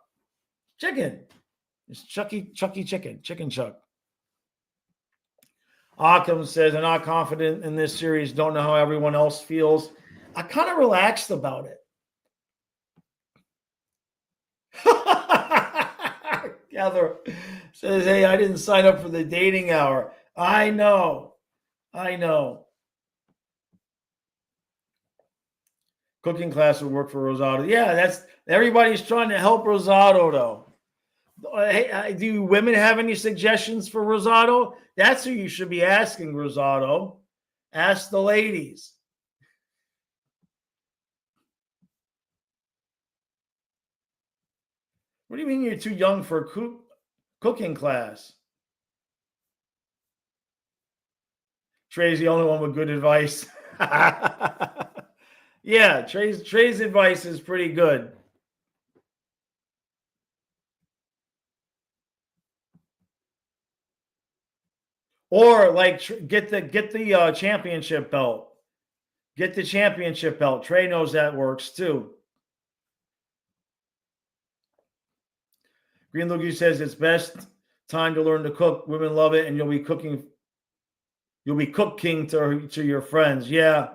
Chicken. It's Chucky Chicken Chuck. Occam says, I'm not confident in this series. Don't know how everyone else feels. I kind of relaxed about it. Gather says, hey, I didn't sign up for the dating hour. I know. Cooking class would work for Rosado. Yeah, that's everybody's trying to help Rosado, though. Hey, do women have any suggestions for Rosado? That's who you should be asking, Rosado. Ask the ladies. What do you mean you're too young for a cooking class? Trey's the only one with good advice. Yeah, Trey's advice is pretty good. Or like get the championship belt. Get the championship belt. Trey knows that works too. Green Loogie says it's best time to learn to cook. Women love it, and you'll be cooking. You'll be cooking to your friends. Yeah.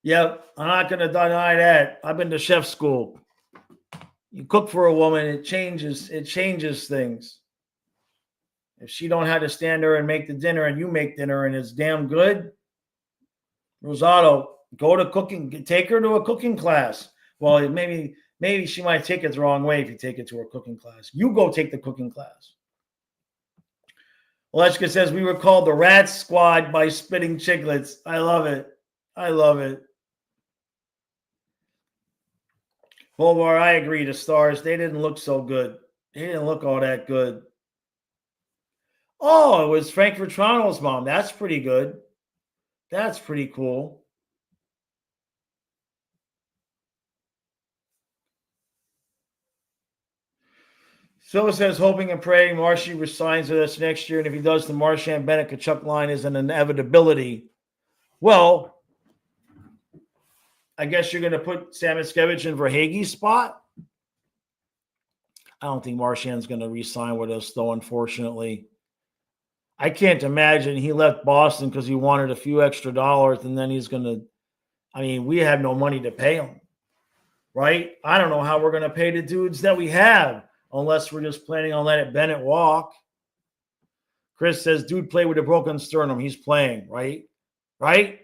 Yep. I'm not going to deny that. I've been to chef school. You cook for a woman, it changes things. If she don't have to stand there and make the dinner and you make dinner and it's damn good, Rosado, go to cooking. Take her to a cooking class. Well, maybe she might take it the wrong way if you take it to a cooking class. You go take the cooking class. Alechka says, we were called the Rat Squad by Spitting Chicklets. I love it. Volvar, I agree. The Stars, they didn't look so good. They didn't look all that good. Oh, it was Frank Vetrano's mom. That's pretty good. That's pretty cool. Silva says, hoping and praying Marshy resigns with us next year, and if he does, the Marchand Bennett Kachuk line is an inevitability. Well, I guess you're going to put Samoskevich in Verhaeghe's spot. I don't think Marchand's going to re-sign with us, though, unfortunately. I can't imagine he left Boston because he wanted a few extra dollars, and then he's going to – I mean, we have no money to pay him, right? I don't know how we're going to pay the dudes that we have unless we're just planning on letting Bennett walk. Chris says, dude played with a broken sternum. He's playing, right? Right?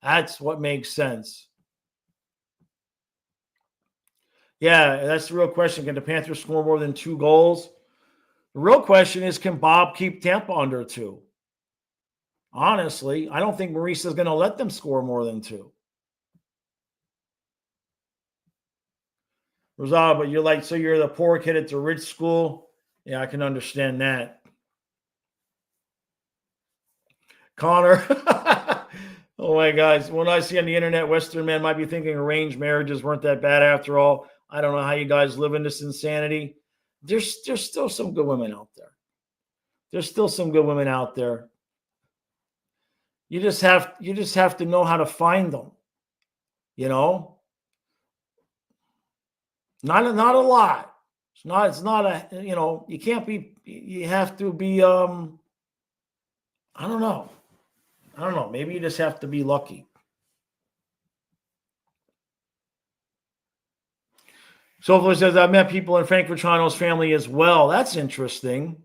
That's what makes sense. Yeah, that's the real question. Can the Panthers score more than 2 goals? The real question is, can Bob keep Tampa under 2? Honestly, I don't think Maurice is going to let them score more than 2. Rosado, but you're the poor kid at the rich school? Yeah, I can understand that. Connor. Oh my gosh. When I see on the internet, Western men might be thinking arranged marriages weren't that bad after all. I don't know how you guys live in this insanity. There's still some good women out there. You just have to know how to find them. You know? Not a lot. It's not a, you can't be, you have to be, I don't know. Maybe you just have to be lucky. Sophia says, I've met people in Frank Vetrano's family as well. That's interesting.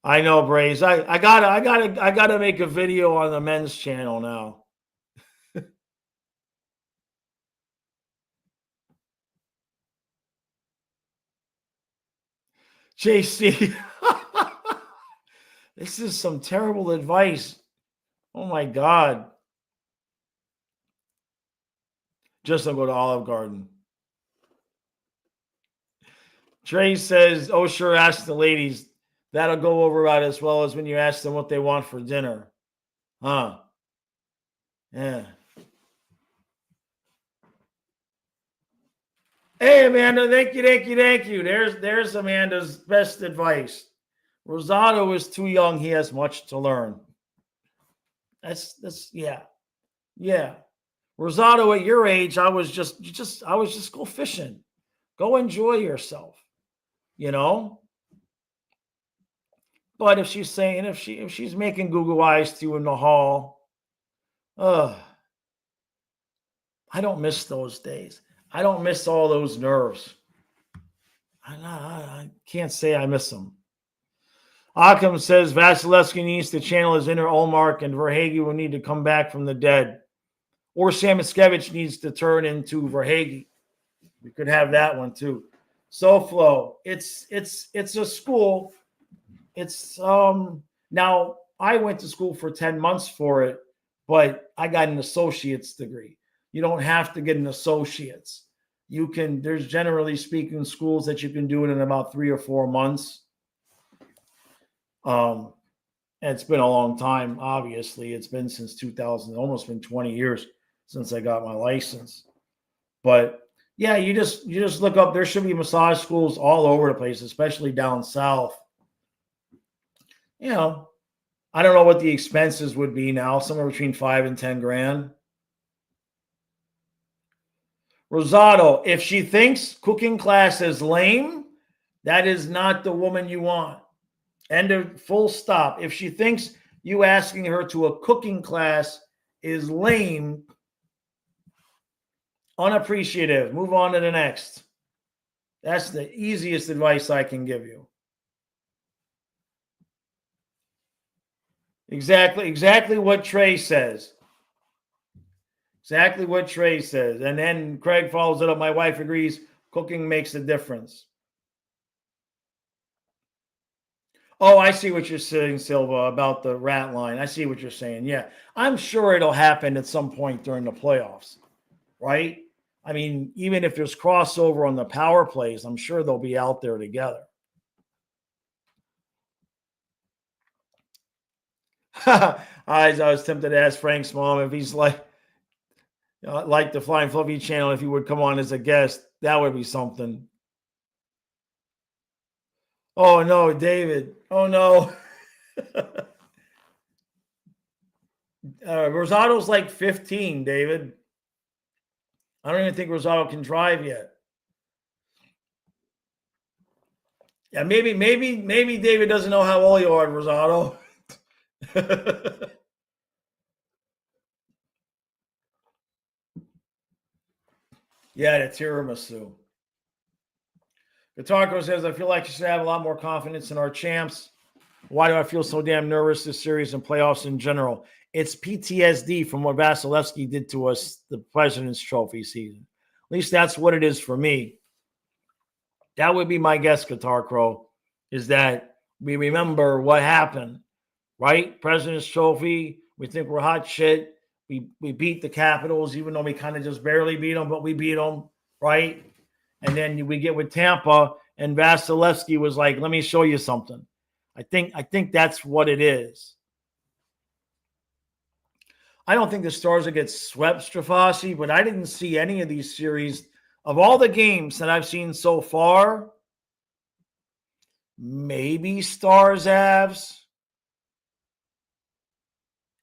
I know, Braze. I gotta make a video on the men's channel now. JC. This is some terrible advice. Oh my God. Just don't go to Olive Garden. Trey says, oh, sure, ask the ladies. That'll go over about as well as when you ask them what they want for dinner. Huh. Yeah. Hey, Amanda, thank you. There's Amanda's best advice. Rosado is too young. He has much to learn. That's yeah. Rosado, at your age, I was just go fishing. Go enjoy yourself. you know. But if she's saying, if she's making Google eyes to you in the hall, I don't miss those days. I don't miss all those nerves. I can't say I miss them. Occam says Vasilevsky needs to channel his inner Olmark, and Verhaeghe will need to come back from the dead. Or Samoskevich needs to turn into Verhaeghe. We could have that one too. SoFlo, it's a school. It's now I went to school for 10 months for it, but I got an associate's degree. You don't have to get an associate's. You can, there's generally speaking schools that you can do it in about 3 or 4 months. And it's been a long time, obviously. It's been since 2000, almost been 20 years since I got my license. But yeah, you just look up, there should be massage schools all over the place, especially down south. You know, I don't know what the expenses would be now, somewhere between $5 and $10 grand. Rosado, if she thinks cooking class is lame, that is not the woman you want. End of full stop. If she thinks you asking her to a cooking class is lame, unappreciative, move on to the next. That's the easiest advice I can give you. Exactly what Trey says. Exactly what Trey says. And then Craig follows it up. My wife agrees cooking makes a difference. Oh, I see what you're saying, Silva, about the rat line. I see what you're saying. Yeah, I'm sure it'll happen at some point during the playoffs, right? I mean, even if there's crossover on the power plays, I'm sure they'll be out there together. I was tempted to ask Frank's mom if he's like the Flying Fluffy channel, if he would come on as a guest. That would be something. Oh, no, David. Oh, no. Rosado's like 15, David. I don't even think Rosado can drive yet. Yeah, maybe David doesn't know how old you are, Rosado. Yeah, the tiramisu. Guitarco says, I feel like you should have a lot more confidence in our champs. Why do I feel so damn nervous this series and playoffs in general? It's PTSD from what Vasilevsky did to us the President's Trophy season. At least that's what it is for me. That would be my guess, Guitar Crow, is that we remember what happened, right? President's Trophy. We think we're hot shit. We beat the Capitals, even though we kind of just barely beat them, but we beat them, right? And then we get with Tampa, and Vasilevsky was like, let me show you something. I think that's what it is. I don't think the Stars will get swept, Strafasi, but I didn't see any of these series. Of all the games that I've seen so far, maybe Stars Avs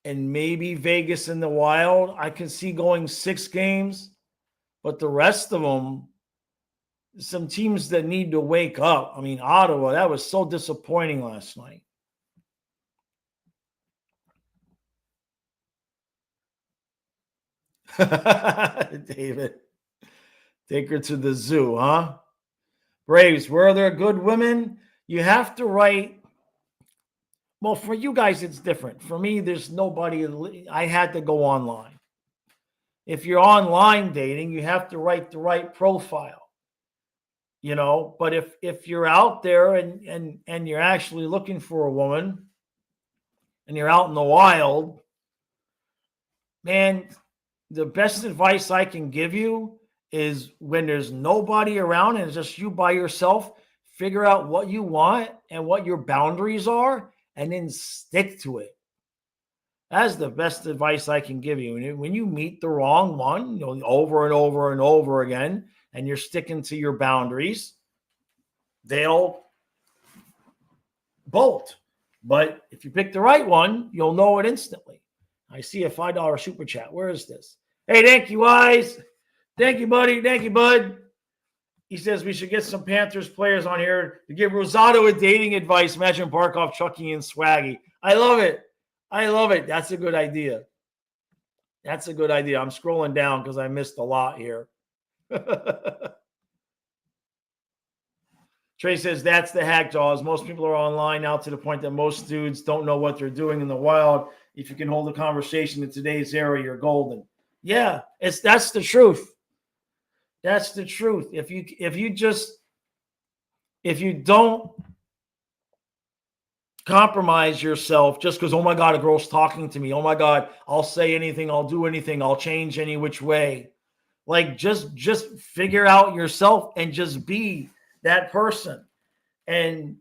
and maybe Vegas in the Wild. I can see going 6 games, but the rest of them, some teams that need to wake up. I mean, Ottawa, that was so disappointing last night. David, take her to the zoo, huh? Braves, were there good women? You have to write. Well, for you guys, it's different. For me, there's nobody. I had to go online. If you're online dating, you have to write the right profile. You know, but if you're out there and you're actually looking for a woman and you're out in the wild, man, the best advice I can give you is when there's nobody around and it's just you by yourself, figure out what you want and what your boundaries are and then stick to it. That's the best advice I can give you. And when you meet the wrong one, you know, over and over and over again, and you're sticking to your boundaries, they'll bolt. But if you pick the right one, you'll know it instantly. I see a $5 super chat. Where is this? Hey, thank you, Wise. Thank you, buddy. Thank you, bud. He says we should get some Panthers players on here to give Rosado a dating advice. Imagine Barkov, Chucky, and Swaggy. I love it. I love it. That's a good idea. That's a good idea. I'm scrolling down because I missed a lot here. Trey says that's the hack, Jaws. Most people are online now to the point that most dudes don't know what they're doing in the wild. If you can hold a conversation in today's era, you're golden. Yeah, that's the truth. That's the truth. If you don't compromise yourself just because, oh my God, a girl's talking to me. Oh my God, I'll say anything, I'll do anything, I'll change any which way. Like just figure out yourself and just be that person. And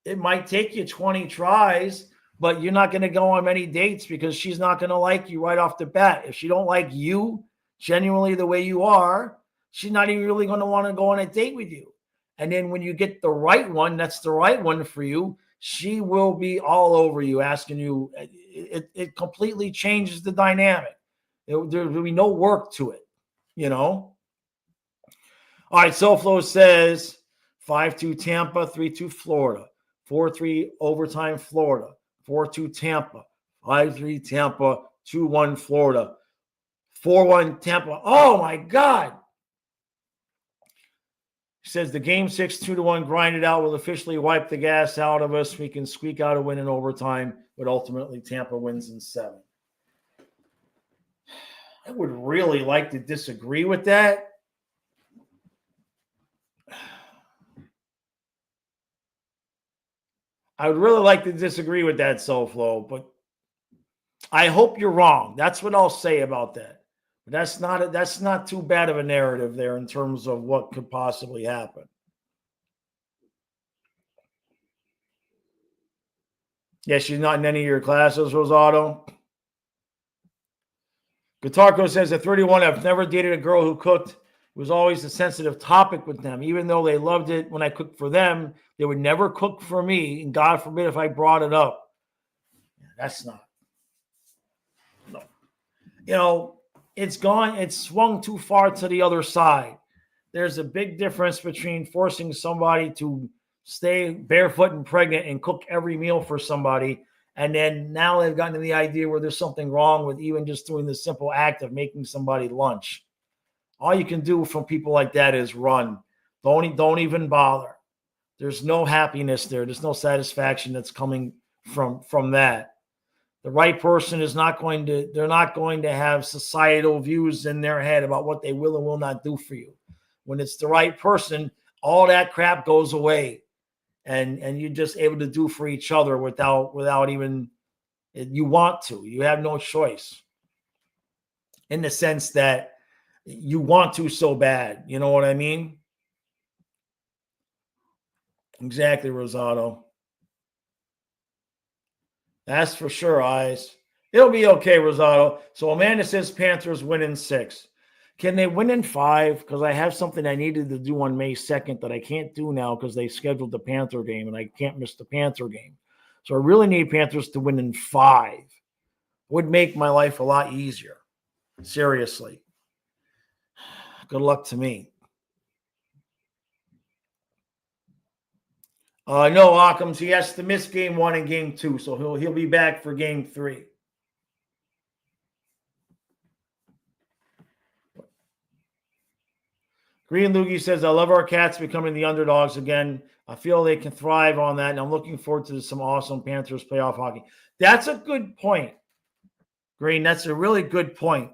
it might take you 20 tries, but you're not going to go on many dates because she's not going to like you right off the bat. If she don't like you genuinely the way you are, she's not even really going to want to go on a date with you. And then when you get the right one, that's the right one for you, she will be all over you, asking you. It completely changes the dynamic. There will be no work to it, you know? All right, SoFlo says 5-2 Tampa, 3-2 Florida, 4-3 overtime Florida, 4-2 Tampa, 5-3 Tampa, 2-1 Florida, 4-1 Tampa. Oh, my God. He says the game 6, 2-1 grinded out will officially wipe the gas out of us. We can squeak out a win in overtime, but ultimately Tampa wins in 7. I would really like to disagree with that. I would really like to disagree with that, SoFlo, but I hope you're wrong. That's what I'll say about that. But that's not too bad of a narrative there in terms of what could possibly happen. Yeah, she's not in any of your classes, Rosado. Guitarco says at 31, I've never dated a girl who cooked. It was always a sensitive topic with them. Even though they loved it when I cooked for them, they would never cook for me. And God forbid if I brought it up. That's not. No. You know, it's swung too far to the other side. There's a big difference between forcing somebody to stay barefoot and pregnant and cook every meal for somebody. And then now they've gotten to the idea where there's something wrong with even just doing the simple act of making somebody lunch. All you can do from people like that is run. Don't even bother. There's no happiness there. There's no satisfaction that's coming from that. The right person they're not going to have societal views in their head about what they will and will not do for you. When it's the right person, all that crap goes away. And you're just able to do for each other without even, you want to. You have no choice. In the sense that you want to so bad. You know what I mean? Exactly, Rosado. That's for sure, Eyes. It'll be okay, Rosado. So Amanda says Panthers win in 6. Can they win in 5? Because I have something I needed to do on May 2nd that I can't do now because they scheduled the Panther game, and I can't miss the Panther game. So I really need Panthers to win in 5. Would make my life a lot easier. Seriously. Good luck to me. No, Occam's. He has to miss game 1 and game 2, so he'll be back for game 3. Green Loogie says, I love our Cats becoming the underdogs again. I feel they can thrive on that, and I'm looking forward to some awesome Panthers playoff hockey. That's a good point, Green. That's a really good point.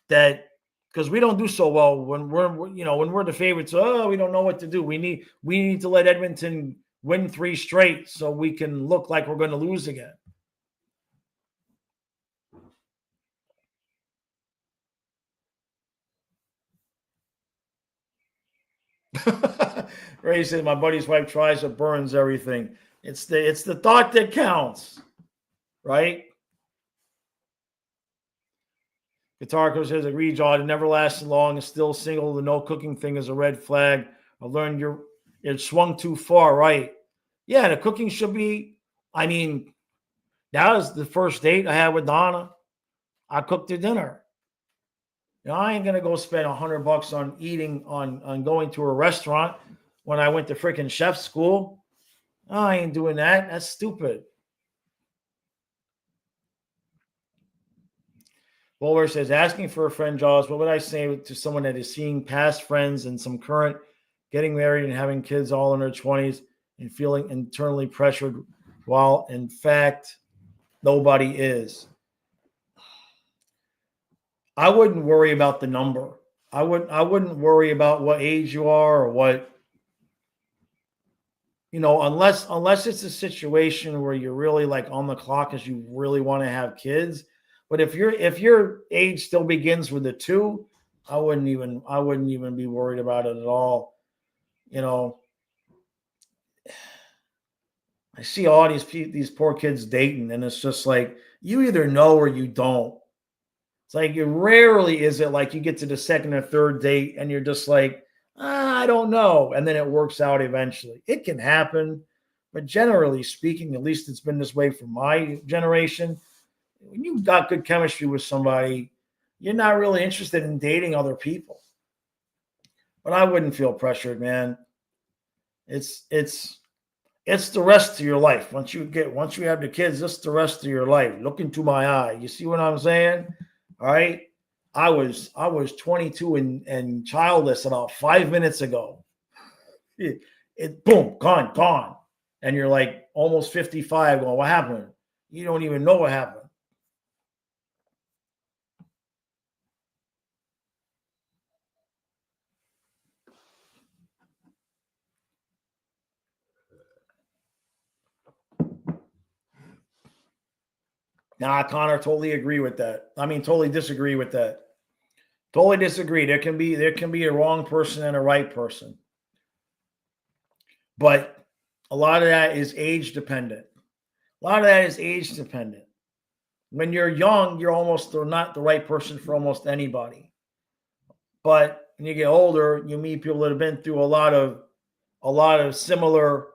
That because we don't do so well when we're the favorites. Oh, we don't know what to do. We need to let Edmonton win 3 straight so we can look like we're going to lose again. Ray said, my buddy's wife tries it, burns everything. It's the thought that counts, right? Guitarco says, agree, John. It never lasted long. It's still single. The no cooking thing is a red flag. I learned it swung too far, right? Yeah, the cooking should be, that was the first date I had with Donna. I cooked her dinner. I ain't gonna go spend $100 on eating on going to a restaurant when I went to freaking chef school. I ain't doing that. That's stupid. Bowler says, asking for a friend, Jaws, what would I say to someone that is seeing past friends and some current getting married and having kids all in their 20s and feeling internally pressured while in fact nobody is? I wouldn't worry about the number. I wouldn't worry about what age you are or what, unless it's a situation where you're really like on the clock because you really want to have kids. But if your age still begins with a 2, I wouldn't even be worried about it at all. I see all these poor kids dating, and it's just like you either know or you don't. It's like rarely is it like you get to the second or third date and you're just like, I don't know. And then it works out eventually. It can happen. But generally speaking, at least it's been this way for my generation. When you've got good chemistry with somebody, you're not really interested in dating other people. But I wouldn't feel pressured, man. It's the rest of your life. Once you have the kids, it's the rest of your life. Look into my eye. You see what I'm saying? All right. I was 22 and childless about 5 minutes ago. It boom, gone. And you're like almost 55 going, what happened? You don't even know what happened. Nah, Connor, totally agree with that. I mean, totally disagree with that. Totally disagree. There can be a wrong person and a right person. But a lot of that is age dependent. When you're young, you're almost not the right person for almost anybody. But when you get older, you meet people that have been through a lot of similar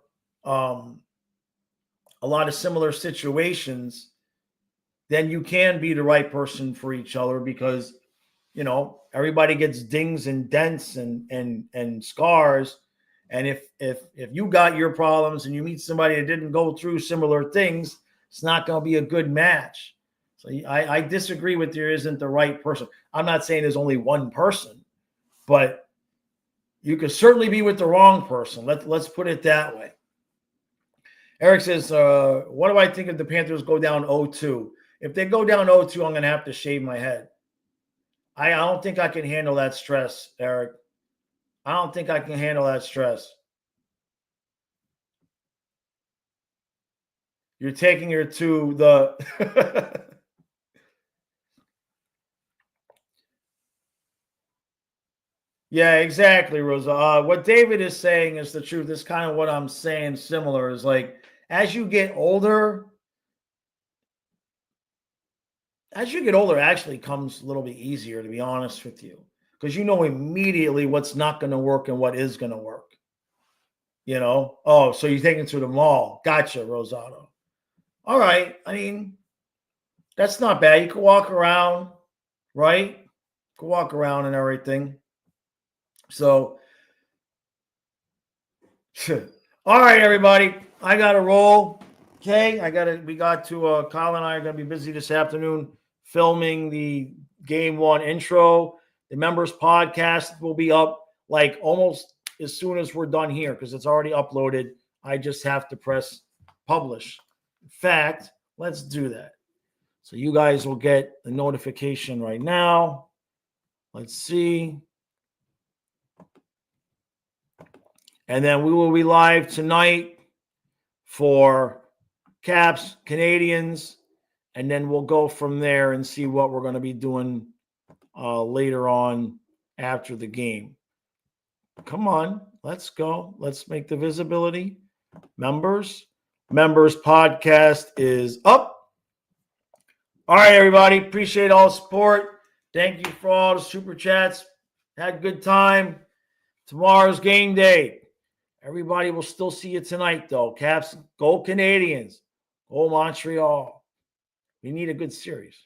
situations. Then you can be the right person for each other because everybody gets dings and dents and scars. And if you got your problems and you meet somebody that didn't go through similar things, it's not going to be a good match. So I disagree with there isn't the right person. I'm not saying there's only one person, but you could certainly be with the wrong person. Let's put it that way. Eric says, what do I think if the Panthers go down 0-2? If they go down 0-2, I'm going to have to shave my head. I don't think I can handle that stress, Eric. I don't think I can handle that stress. You're taking her to the Yeah, exactly, Rosa. What David is saying is the truth. It's kind of what I'm saying similar is like as you get older, it actually comes a little bit easier, to be honest with you, because you know immediately what's not going to work and what is going to work. Oh, so you're taking to the mall. Gotcha, Rosado. All right. I mean, that's not bad. You can walk around, right? You can walk around and everything. So, all right, everybody. I got to roll. Okay. We got to, Kyle and I are going to be busy this afternoon filming the game 1 intro. The members podcast will be up like almost as soon as we're done here because it's already uploaded. I just have to press publish. In fact, let's do that. So you guys will get the notification right now. Let's see. And then we will be live tonight for Caps, Canadiens, and then we'll go from there and see what we're going to be doing later on after the game. Come on, let's go. Let's make the visibility. Members podcast is up. All right, everybody. Appreciate all the support. Thank you for all the super chats. Had a good time. Tomorrow's game day. Everybody will still see you tonight, though. Caps, go Canadiens. Go Montreal. We need a good series.